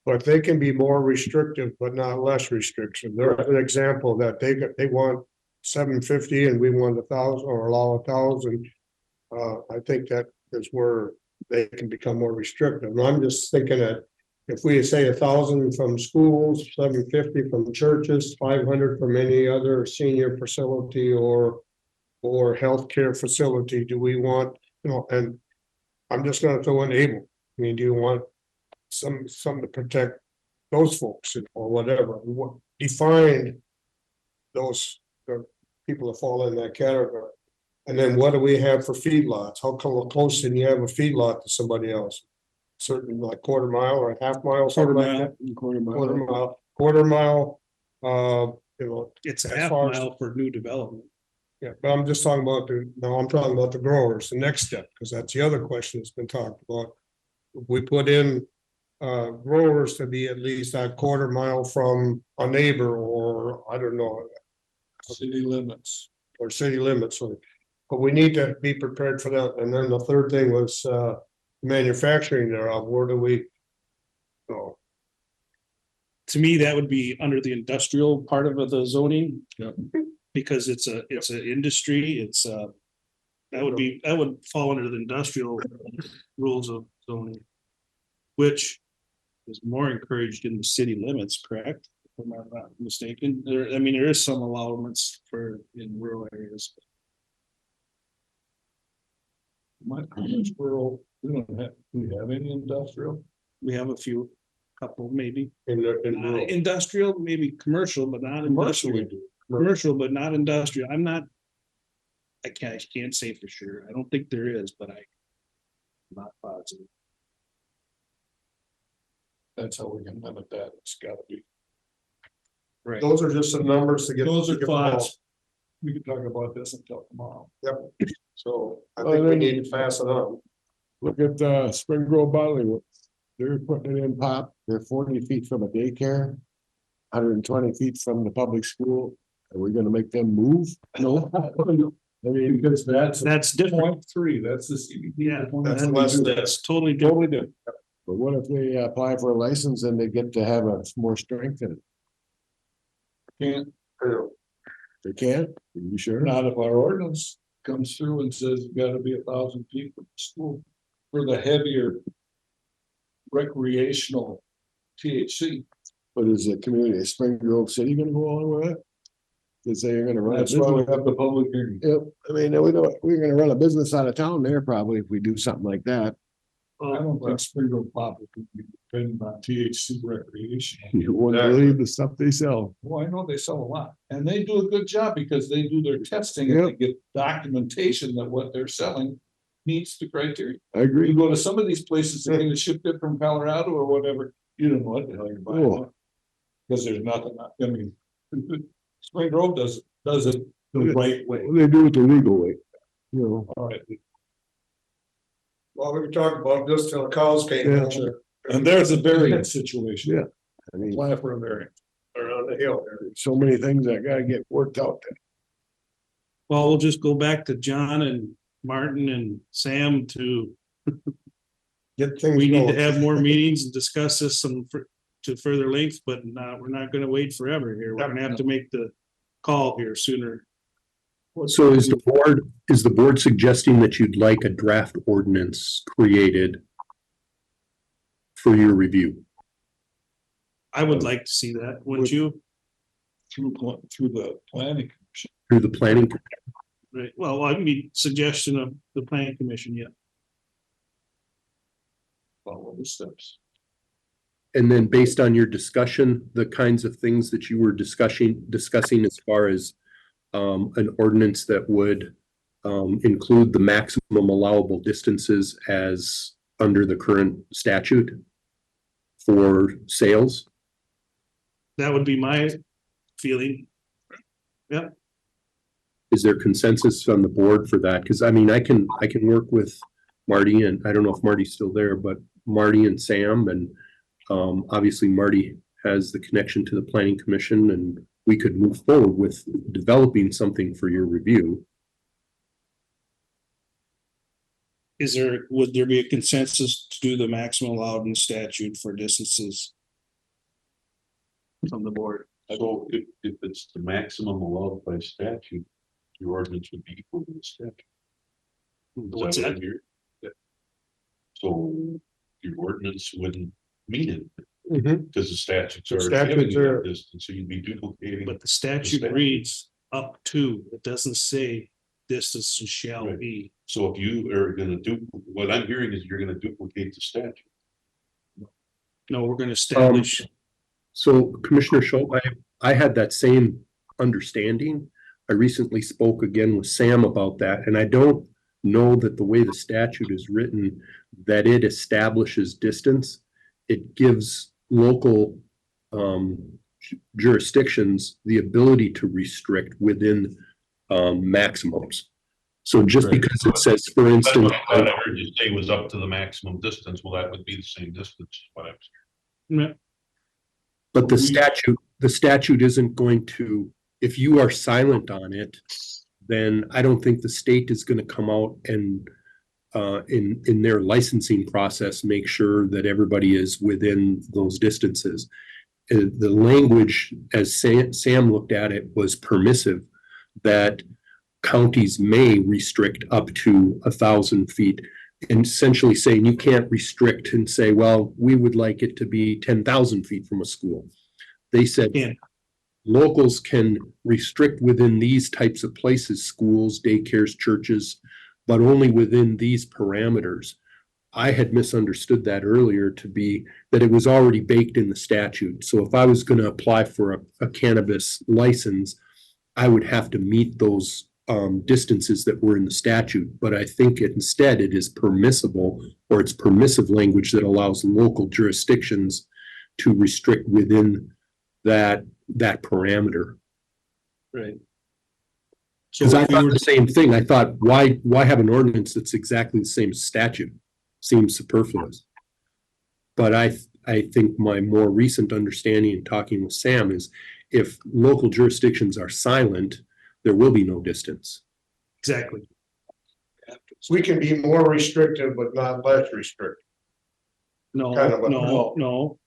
But they can be more restrictive, but not less restrictive. There's an example that they want 750 and we want 1,000 or allow 1,000. I think that is where they can become more restrictive. And I'm just thinking that if we say 1,000 from schools, 750 from churches, 500 from any other senior facility or healthcare facility, do we want, you know, and I'm just gonna throw in able. I mean, do you want some to protect those folks or whatever? What define those people that fall in that category? And then what do we have for feedlots? How close can you have a feedlot to somebody else? Certain like quarter mile or a half mile, something like that. Quarter mile, you know. It's a As half far as- mile for new development. Yeah, but I'm just talking about I'm talking about the growers, the next step, because that's the other question that's been talked about. We put in growers to be at least a quarter mile from a neighbor or I don't know, City limits. or city limits, but we need to be prepared for that. And then the third thing was manufacturing thereof. Where do we go? To me, that would be under the industrial part of the zoning. Yep. Because it's an industry, that would fall under the industrial rules of zoning. Which is more encouraged in the city limits, correct? If I'm not mistaken, there is some allowance for in rural areas. My rural, we have any industrial? We have a few, couple maybe. In rural? Industrial, maybe commercial, but not Commercial we industrial. do. Commercial, but not industrial. I can't say for sure. I don't think there is, but I'm not positive. That's how we can limit that. It's gotta be. Right. Those are just some numbers to get. Those are get thoughts. We can talk about this until tomorrow. So I think we need to pass it on. Look at Spring Grove Bottling Works. They're putting it in pop. They're 40 feet from a daycare. 120 feet from the public school. Are we gonna make them move? No. I mean, Because That's different. 0.3, that's the CBD. Yeah, That's that's less than- that's totally different. but what if they apply for a license and they get to have a more strength in it? Can't, They can't? Are you sure? not if our ordinance comes through and says you gotta be 1,000 feet from the school for the heavier recreational THC. But is the community, is Spring Grove City gonna go along with it? Cause they're gonna run a That's why we business. have the public hearing. Yep, I mean, we're gonna run a business out of town there probably if we do something like that. I don't think Springfield Pop would be dependent on THC recreation. You wouldn't believe the stuff they sell. Well, I know they sell a lot and they do a good job because they do their testing and they get documentation that what they're selling meets the criteria. I agree. You go to some of these places, they're gonna ship it from Colorado or whatever, you don't know what the hell you're buying. Oh. Because there's nothing, I mean, Spring Grove does it the right way. They do it the legal way, you know. All right, Well, we can talk about this till the cows came Yeah, home. sure. and there's a variance situation. Yeah. I mean, Apply for a variance. Around the hill. there's so many things that gotta get worked out there. Well, we'll just go back to John and Martin and Sam to, Get things we need to going. have more meetings and discuss this some to further length, but we're not gonna wait forever here. We're gonna have to make the call here sooner. So is the board suggesting that you'd like a draft ordinance created for your review? I would like to see that, wouldn't you? Through the planning. Commission. Through the planning? Right, well, I mean, suggestion of the planning commission, yeah. Follow the steps. And then based on your discussion, the kinds of things that you were discussing as far as an ordinance that would include the maximum allowable distances as under the current statute for sales? That would be my feeling. Is there consensus on the board for that? Because I mean, I can work with Marty, and I don't know if Marty's still there, but Marty and Sam, and obviously Marty has the connection to the planning commission, and we could move forward with developing something for your review. Would there be a consensus to do the maximum allowed in statute for distances? From the board? So if it's the maximum allowed by statute, your ordinance would be equal to the statute. What's Is what that? I'm hearing? Yeah. So your ordinance wouldn't mean it, because the statutes are. Statutes are- Distance, so you'd be duplicating. But the statute reads up to, it doesn't say distance shall Right. be. So if you are gonna what I'm hearing is you're gonna duplicate the statute. No, we're gonna establish, So Commissioner Schultz, I had that same understanding. I recently spoke again with Sam about that, and I don't know that the way the statute is written, that it establishes distance. It gives local jurisdictions the ability to restrict within maximums. So just Right. because it says, for instance, What I heard you say was up to the maximum distance, well, that would be the same distance, what I'm saying. but the statute isn't going to, if you are silent on it, then I don't think the state is going to come out and in their licensing process, make sure that everybody is within those distances. The language, as Sam looked at it, was permissive, that counties may restrict up to 1,000 feet, and essentially saying you can't restrict and say, well, we would like it to be 10,000 feet from a school. They said Yeah. locals can restrict within these types of places, schools, daycares, churches, but only within these parameters. I had misunderstood that earlier to be that it was already baked in the statute. So if I was going to apply for a cannabis license, I would have to meet those distances that were in the statute. But I think instead it is permissible, or it's permissive language that allows local jurisdictions to restrict within that parameter. right? Because I thought the same thing. I thought, why have an ordinance that's exactly the same statute? Seems superfluous. But I think my more recent understanding in talking with Sam is if local jurisdictions are silent, there will be no distance. Exactly. We can be more restrictive, but not less restrictive. No, Kind of a- no.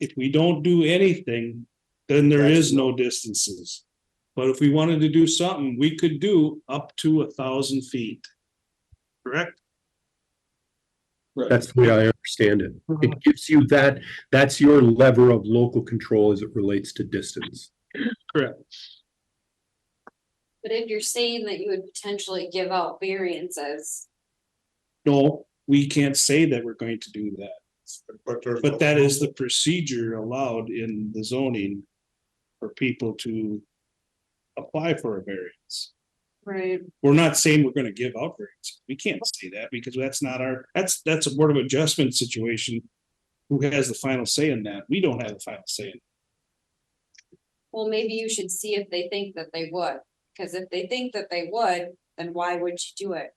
If we don't do anything, then there is no distances. But if we wanted to do something, we could do up to 1,000 feet. Correct? That's the way I understand it. It gives you that's your lever of local control as it relates to distance. Correct. But if you're saying that you would potentially give out variances, No, we can't say that we're going to do that. But that is the procedure allowed in the zoning for people to apply for a variance. right? We're not saying we're gonna give out variance. We can't say that because that's not that's a board of adjustment situation. Who has the final say in that? We don't have the final say in it. Well, maybe you should see if they think that they would, because if they think that they would, then why would you do it?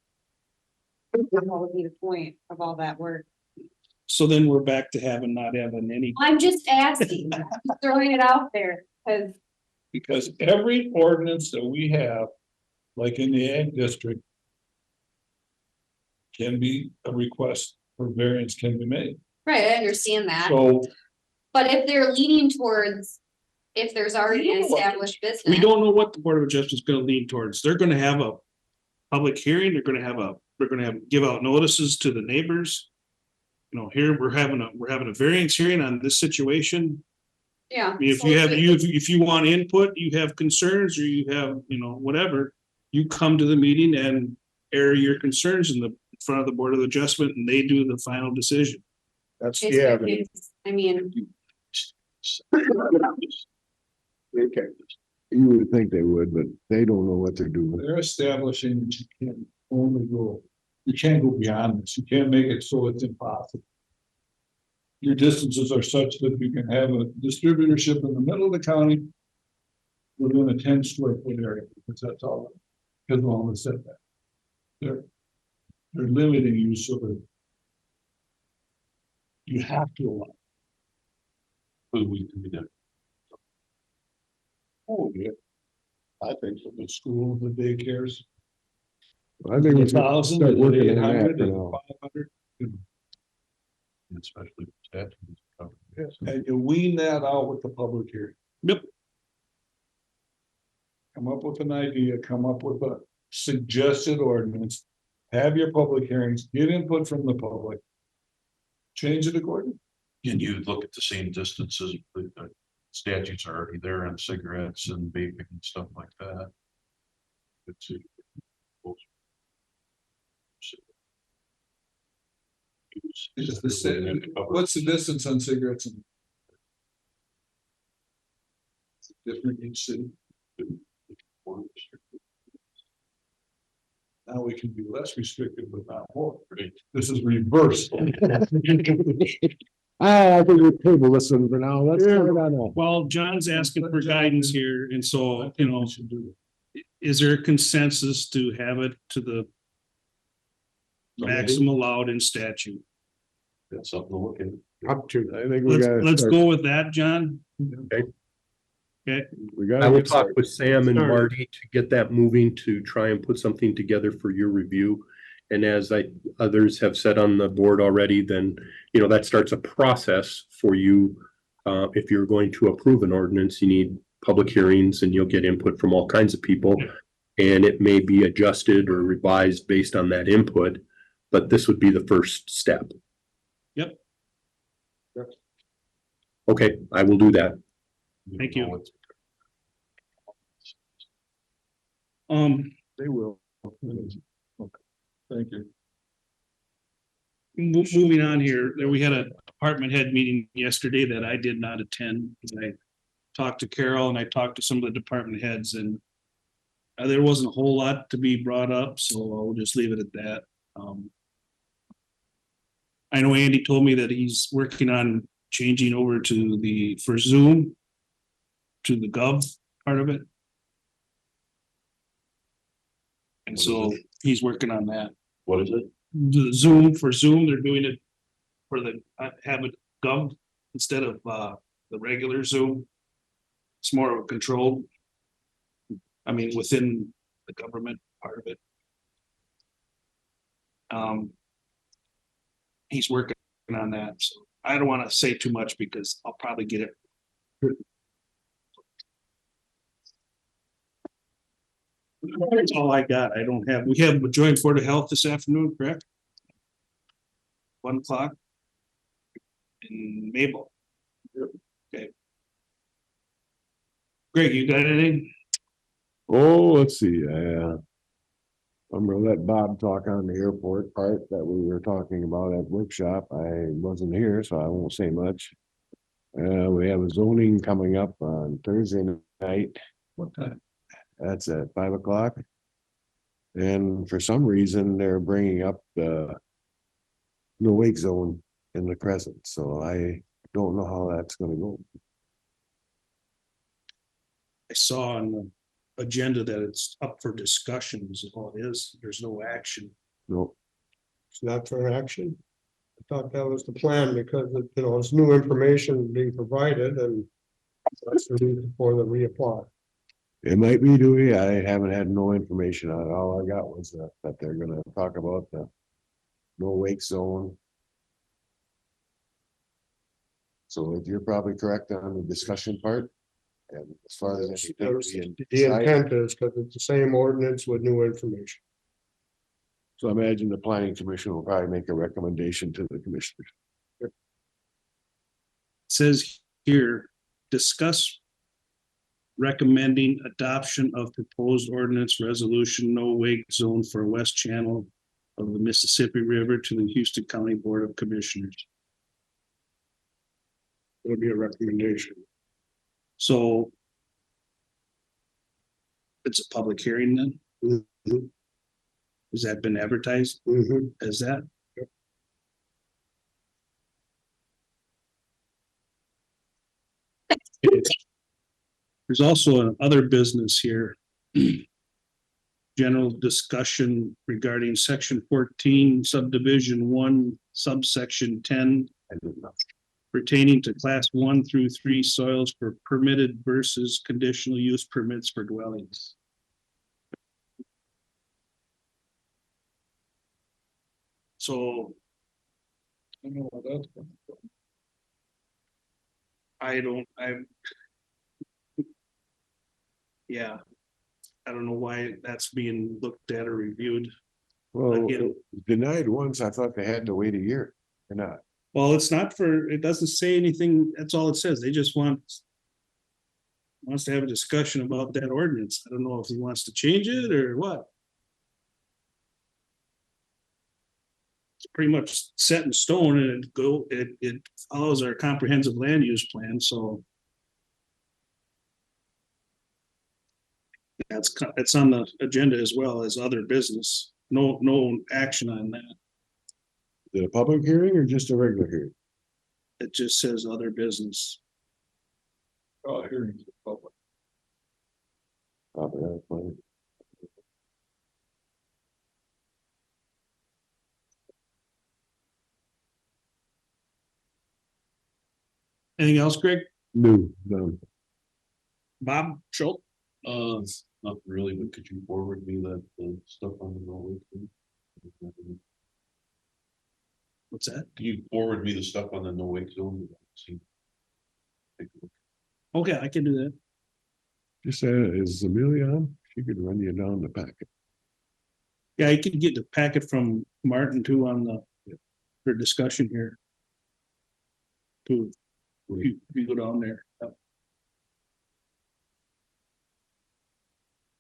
What would be the point of all that work? So then we're back to not having any. I'm just asking, just throwing it out there, because Because every ordinance that we have, like in the ag district, can be a request for variance can be made. right, I understand that. So But if they're leaning towards, if there's already an established We business, don't know what the Board of Adjustment is gonna lean towards. They're gonna have a public hearing, they're gonna have, give out notices to the neighbors. You know, here, we're having a variance hearing on this situation. yeah. I mean, if so you have, it's- if you want input, you have concerns, or you have, you know, whatever, you come to the meeting and air your concerns in front of the Board of Adjustment, and they do the final decision. That's it's- the avenue. it's- I mean, Okay. You would think they would, but they don't know what they're doing. They're establishing that you can only go, you can't go beyond this, you can't make it so it's impossible. Your distances are such that you can have a distributorship in the middle of the county. Within a 10 square foot area, because that's all, because of all the setback. They're limiting you so that. You have to allow. But we can be there. Oh, yeah. I think so, the schools, the daycares. I think we should 1,000, start working on 800, that for now. 500, Especially statutes. and you wean that out with the public hearing. Yep. Come up with an idea, come up with a suggested ordinance, have your public hearings, get input from the public. Change it accordingly. And you look at the same distances, the statutes are already there on cigarettes and vaping and stuff like that. It's. It's the same, what's the distance on cigarettes and? Different in each city. Now we can be less restrictive, but not more. This is reversed. I think we table this one for now. Let's put it on a. Well, John's asking for guidance here, and so, you know, Should do is there a consensus to have it to the maximum allowed in statute? That's something to look at. Up to. I think we gotta Let's start. go with that, John. We gotta I will get talk started. with Sam and Sorry. Marty to get that moving, to try and put something together for your review. And as others have said on the board already, then, you know, that starts a process for you. If you're going to approve an ordinance, you need public hearings and you'll get input from all kinds of people. And it may be adjusted or revised based on that input, but this would be the first step. Yep. Okay, I will do that. Thank you. They will. Thank you. Moving on here, we had a department head meeting yesterday that I did not attend. I talked to Carol and I talked to some of the department heads, and there wasn't a whole lot to be brought up, so I'll just leave it at that. I know Andy told me that he's working on changing over to for Zoom to the Gov part of it. And so he's working on that. What is it? The Zoom, they're doing it for have it Gov instead of the regular Zoom. It's more of a controlled. I mean, within the government part of it. He's working on that, so I don't want to say too much because I'll probably get it. That's all I got. We have a joint Board of Health this afternoon, correct? 1 o'clock. In Mabel. Okay. Greg, you got anything? Oh, let's see, I'm gonna let Bob talk on the airport part that we were talking about at workshop. I wasn't here, so I won't say much. We have a zoning coming up on Thursday night. What time? That's at 5 o'clock. And for some reason, they're bringing up the wake zone in the Crescent, so I don't know how that's gonna go. I saw on the agenda that it's up for discussion is all it is. There's no action. No, It's not for action. I thought that was the plan because, it's new information being provided and that's the reason for the reapply. it might be Dewey. I haven't had no information on it. All I got was that they're gonna talk about the no wake zone. So you're probably correct on the discussion part. And as far as anything being The decided, intent is, because it's the same ordinance with new information. so I imagine the planning commission will probably make a recommendation to the commissioners. Says here, discuss recommending adoption of proposed ordinance resolution, no wake zone for west channel of the Mississippi River to the Houston County Board of Commissioners. It'll be a recommendation. So it's a public hearing then? Mhm. Has that been advertised Mhm. as that? There's also an other business here. General discussion regarding section 14 subdivision 1 subsection 10 I don't know. pertaining to class 1 through 3 soils for permitted versus conditional use permits for dwellings. So I know where that's coming from. yeah, I don't know why that's being looked at or reviewed. Well, Again. it was denied once, I thought they had to wait a year, or not. Well, it's not for, it doesn't say anything, that's all it says, they just wants to have a discussion about that ordinance, I don't know if he wants to change it or what. It's pretty much set in stone and it follows our comprehensive land use plan, so. It's on the agenda as well as other business, no action on that, Is it a public hearing or just a regular hearing? it just says other business. Oh, hearings of public. Oh, yeah, that's fine. Anything else, Greg? No, no. Bob Schultz? Not really, but could you forward me that stuff on the Norway? What's that? Can you forward me the stuff on the no wake zone? See. Take a look. Okay, I can do that. Just is Amelia on? She could run you down the packet. Yeah, I can get the packet from Martin too on the, for discussion here. Too, if you go down there.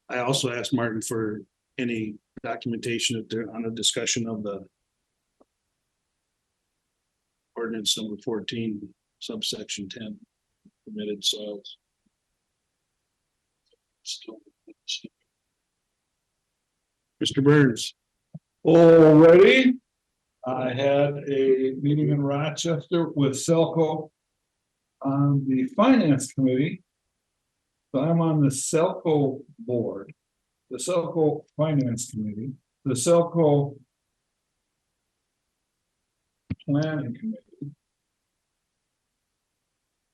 I also asked Martin for any documentation if they're on a discussion of the ordinance number 14, subsection 10, permitted soils. Still. Mr. Burns, Alrighty. I had a meeting in Rochester with Selco on the finance committee. So I'm on the Selco board, the Selco finance committee, the Selco planning committee.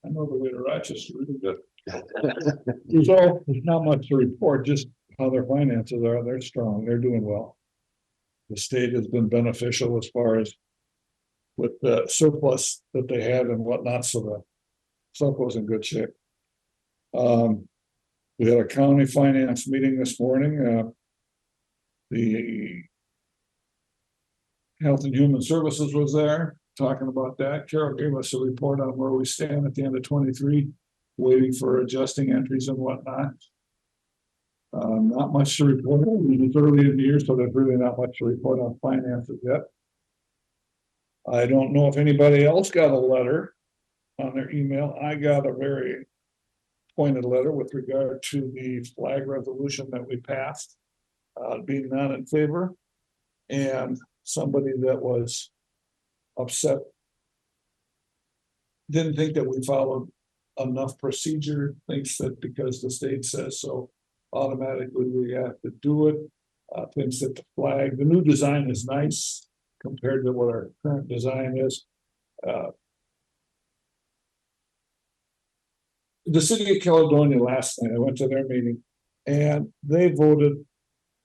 I know the way to Rochester really good. So there's not much to report, just how their finances are. They're strong, they're doing well. The state has been beneficial as far as with the surplus that they had and whatnot, so the Selco's in good shape. We had a county finance meeting this morning. The Health and Human Services was there talking about that. Carol gave us a report on where we stand at the end of 23, waiting for adjusting entries and whatnot. Not much to report. It's early in the year, so there's really not much to report on finances yet. I don't know if anybody else got a letter on their email. I got a very pointed letter with regard to the flag resolution that we passed, being not in favor, and somebody that was upset. Didn't think that we followed enough procedure, thinks that because the state says so, automatically we have to do it. Thinks that the new design is nice compared to what our current design is. The city of Caledonia last night, I went to their meeting, and they voted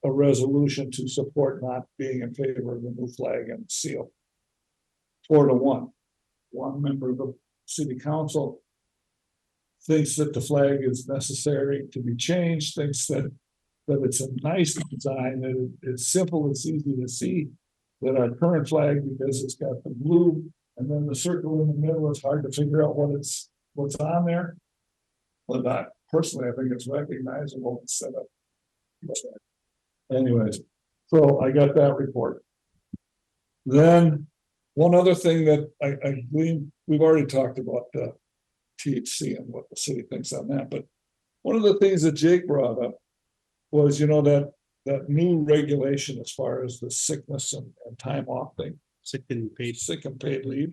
a resolution to support not being in favor of the new flag and seal. 4-1. One member of the city council thinks that the flag is necessary to be changed, thinks that it's a nice design, that it's simple, it's easy to see. That our current flag, because it's got the blue and then the circle in the middle, it's hard to figure out what's on there. But I personally, I think it's recognizable and set up. Anyways, so I got that report. Then, one other thing that I believe, we've already talked about the THC and what the city thinks on that, but one of the things that Jake brought up was, that new regulation as far as the sickness and time off thing, Sick and paid, sick and paid leave.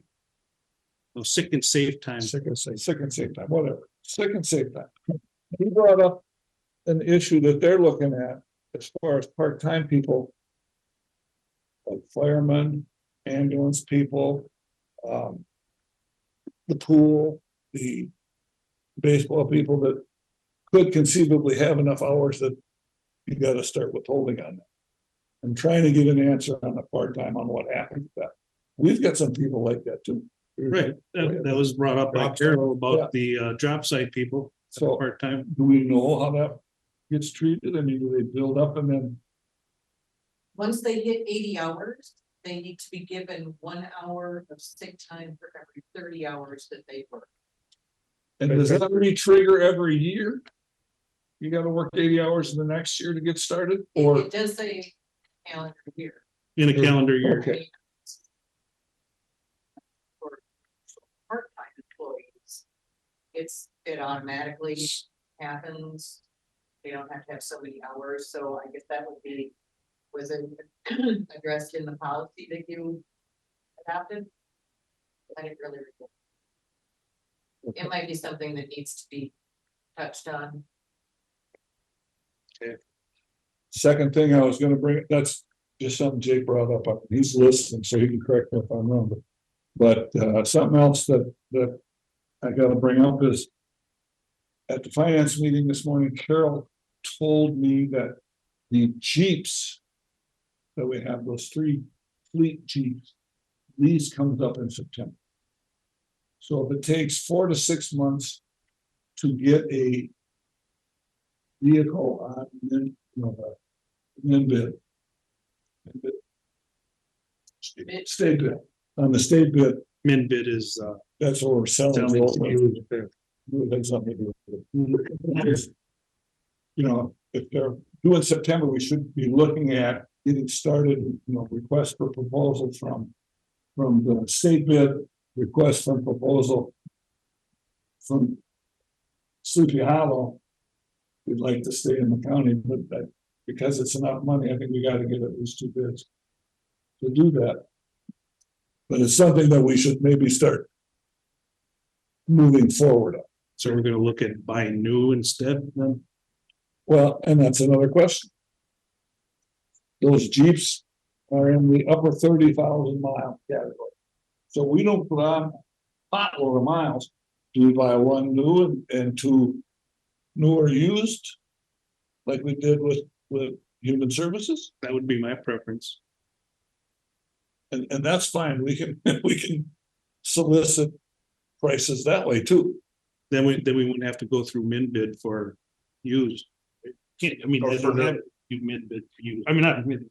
no, sick and safe time. Sick and safe time, whatever, sick and safe time. He brought up an issue that they're looking at as far as part-time people. Like firemen, ambulance people, the pool, the baseball people that could conceivably have enough hours that you gotta start withholding on that. I'm trying to get an answer on the part-time on what happened with that. We've got some people like that too. Right, that was brought up by Carol about the job site people, So part-time. do we know how that gets treated? I mean, do they build up and then, Once they hit 80 hours, they need to be given 1 hour of sick time for every 30 hours that they work. and does that re-trigger every year? You gotta work 80 hours in the next year to get started, or? It does say calendar year. In a calendar year. Okay. For part-time employees, it automatically happens. They don't have to have so many hours, so I guess that would be, was it addressed in the policy that you adopted? I didn't really recall. It might be something that needs to be touched on. Second thing I was gonna bring, that's just something Jake brought up, he's listening, so he can correct me if I'm wrong, but something else that I gotta bring up is. At the finance meeting this morning, Carol told me that the Jeeps. That we have, those 3 fleet Jeeps, lease comes up in September. So if it takes 4 to 6 months to get a vehicle on, then, then bid. State bid, on the state bid, Min bid is, that's what we're selling. Selling That's to something to do with it. If they're due in September, we should be looking at getting started, request for proposal from the state bid, request for proposal from Sleepy Hollow. We'd like to stay in the county, but because it's enough money, I think we gotta get at least 2 bids to do that. But it's something that we should maybe start moving forward on. so we're gonna look at buying new instead then. Well, and that's another question. Those Jeeps are in the upper 30,000 mile category. So we don't put on a potload of miles. Do we buy 1 new and 2 newer used? Like we did with human services? That would be my preference. And that's fine. We can solicit prices that way too. Then we wouldn't have to go through min bid for used. Can't, I mean, Or they for don't have you min bid for used, I mean, not min,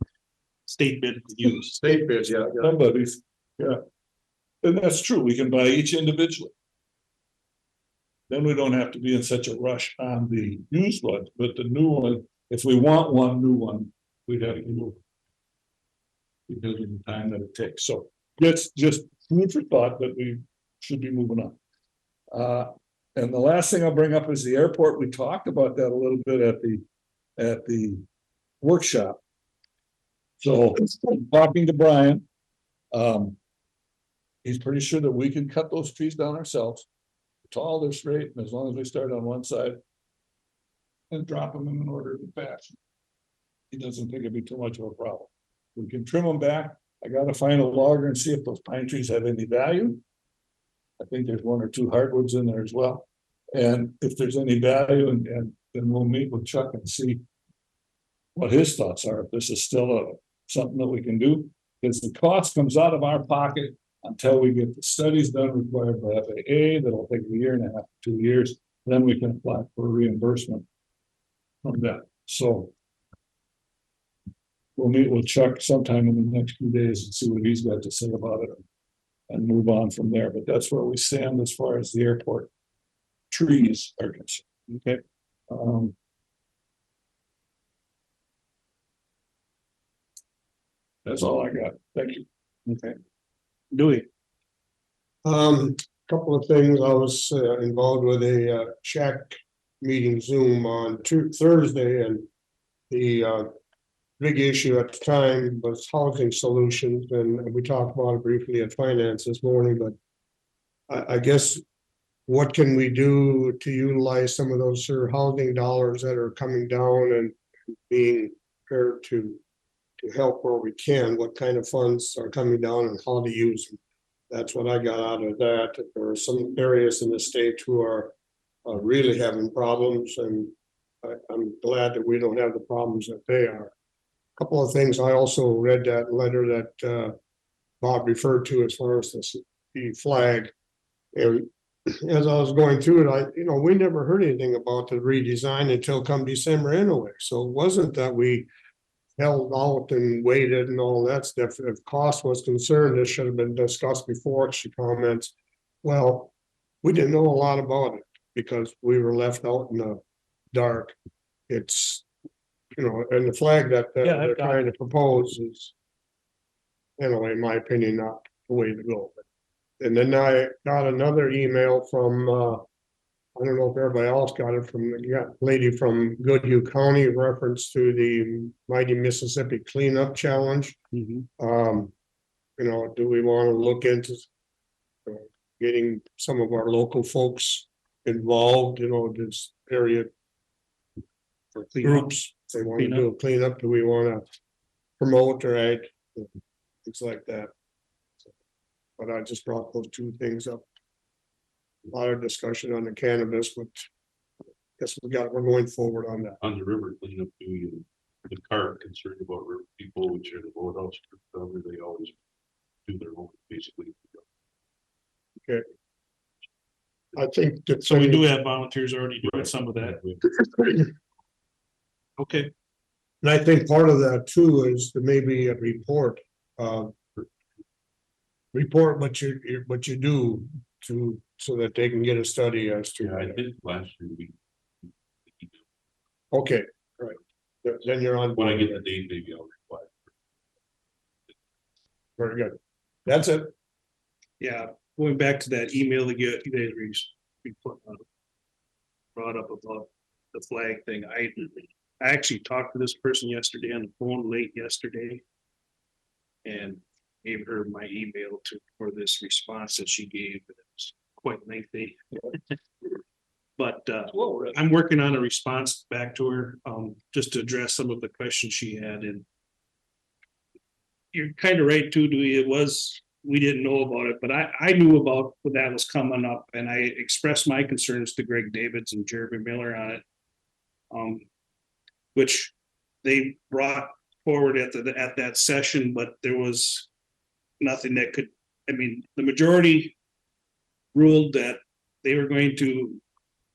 state bid for used. State bids, yeah. Somebody's, yeah. And that's true. We can buy each individually. Then we don't have to be in such a rush on the used one, but the new one, if we want 1 new one, we'd have to move. Because of the time that it takes. So that's just food for thought that we should be moving on. And the last thing I'll bring up is the airport. We talked about that a little bit at the workshop. So talking to Brian, he's pretty sure that we can cut those trees down ourselves. Tall, they're straight, and as long as we start on one side and drop them in an orderly fashion, he doesn't think it'd be too much of a problem. We can trim them back. I gotta find a logger and see if those pine trees have any value. I think there's 1 or 2 hardwoods in there as well. And if there's any value, and then we'll meet with Chuck and see what his thoughts are, if this is still something that we can do. Because the cost comes out of our pocket until we get the studies done required by FAA, that'll take a year and a half, 2 years, then we can apply for reimbursement from that, so. We'll meet with Chuck sometime in the next few days and see what he's got to say about it. And move on from there, but that's where we stand as far as the airport trees are concerned. Okay. That's all I got. Thank you. Okay. Dewey. Couple of things. I was involved with a check meeting Zoom on Thursday, and the big issue at the time was housing solutions, and we talked about it briefly at finance this morning, but I guess what can we do to utilize some of those housing dollars that are coming down and being prepared to help where we can? What kind of funds are coming down and how to use them? That's what I got out of that. There are some areas in the state who are really having problems, and I'm glad that we don't have the problems that they are. Couple of things. I also read that letter that Bob referred to as far as the flag. And as I was going through it, we never heard anything about the redesign until come December anyway. So it wasn't that we held out and waited and all that stuff. If cost was concerned, this should have been discussed before. She comments, well, we didn't know a lot about it because we were left out in the dark. It's, and the flag that they're trying to propose is, anyway, in my opinion, not the way to go. And then I got another email from, I don't know if everybody else got it, from the lady from Goodhue County, in reference to the Mighty Mississippi Cleanup Challenge. Do we want to look into getting some of our local folks involved, this area for groups? If they want to do a cleanup, do we want to promote or add things like that? But I just brought those two things up. A lot of discussion on the cannabis, but I guess we're going forward on that. On the river cleanup, the CART concerned about river people, which are the boathouse, they always do their own, basically. Okay. I think that. So we do have volunteers already doing some of that. Okay. And I think part of that too is to maybe a report what you do so that they can get a study as to. Yeah, I did last year. Okay, right. Then you're on. When I get the date, maybe I'll reply. Very good. That's it. Yeah, going back to that email that you guys brought up about the flag thing. I actually talked to this person yesterday on the phone late yesterday. And gave her my email for this response that she gave. It was quite lengthy. But I'm working on a response back to her, just to address some of the questions she had. And you're kind of right too, Dewey. We didn't know about it, but I knew about what that was coming up, and I expressed my concerns to Greg Davids and Jeremy Miller on it. Which they brought forward at that session, but there was nothing that could, the majority ruled that they were going to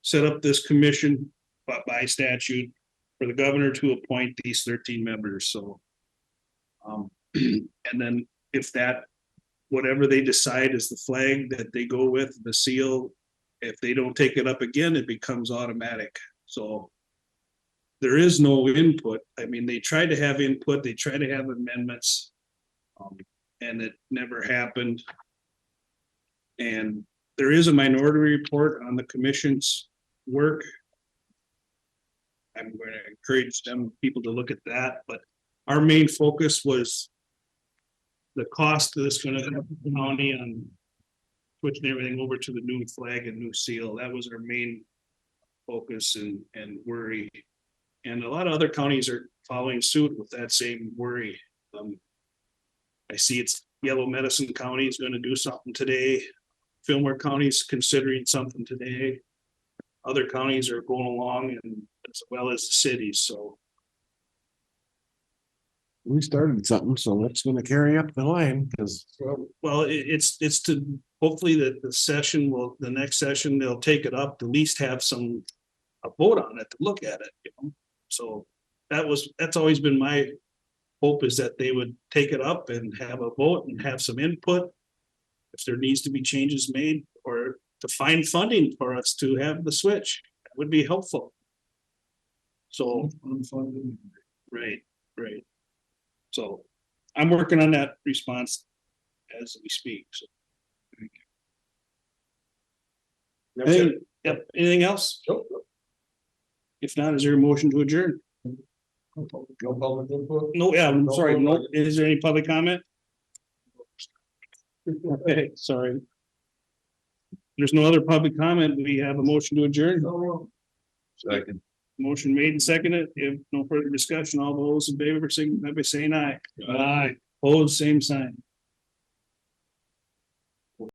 set up this commission by statute for the governor to appoint these 13 members. So, and then if whatever they decide is the flag that they go with, the seal, if they don't take it up again, it becomes automatic. So there is no input. They tried to have input, they tried to have amendments, and it never happened. And there is a minority report on the commission's work. I'm going to encourage people to look at that, but our main focus was the cost that's going to help the county on switching everything over to the new flag and new seal. That was our main focus and worry. And a lot of other counties are following suit with that same worry. I see it's Yellow Medicine County is going to do something today. Fillmore County is considering something today. Other counties are going along, and as well as the cities. So we started something, so it's gonna carry up the line, cause Well, it's to, hopefully the session will, the next session, they'll take it up, to at least have some. A vote on it, to look at it, you know, so that's always been my. Hope is that they would take it up and have a vote and have some input. If there needs to be changes made, or to find funding for us to have the switch, that would be helpful. So, Unfunded. right. So I'm working on that response as we speak, so. Yep, anything else? Nope. If not, is there a motion to adjourn? No public input? No, yeah, I'm sorry, no, is there any public comment? Okay, sorry. There's no other public comment, we have a motion to adjourn. Second. Motion made and seconded, if no further discussion, all those in favor, signify by saying aye. Aye. Opposed, same sign.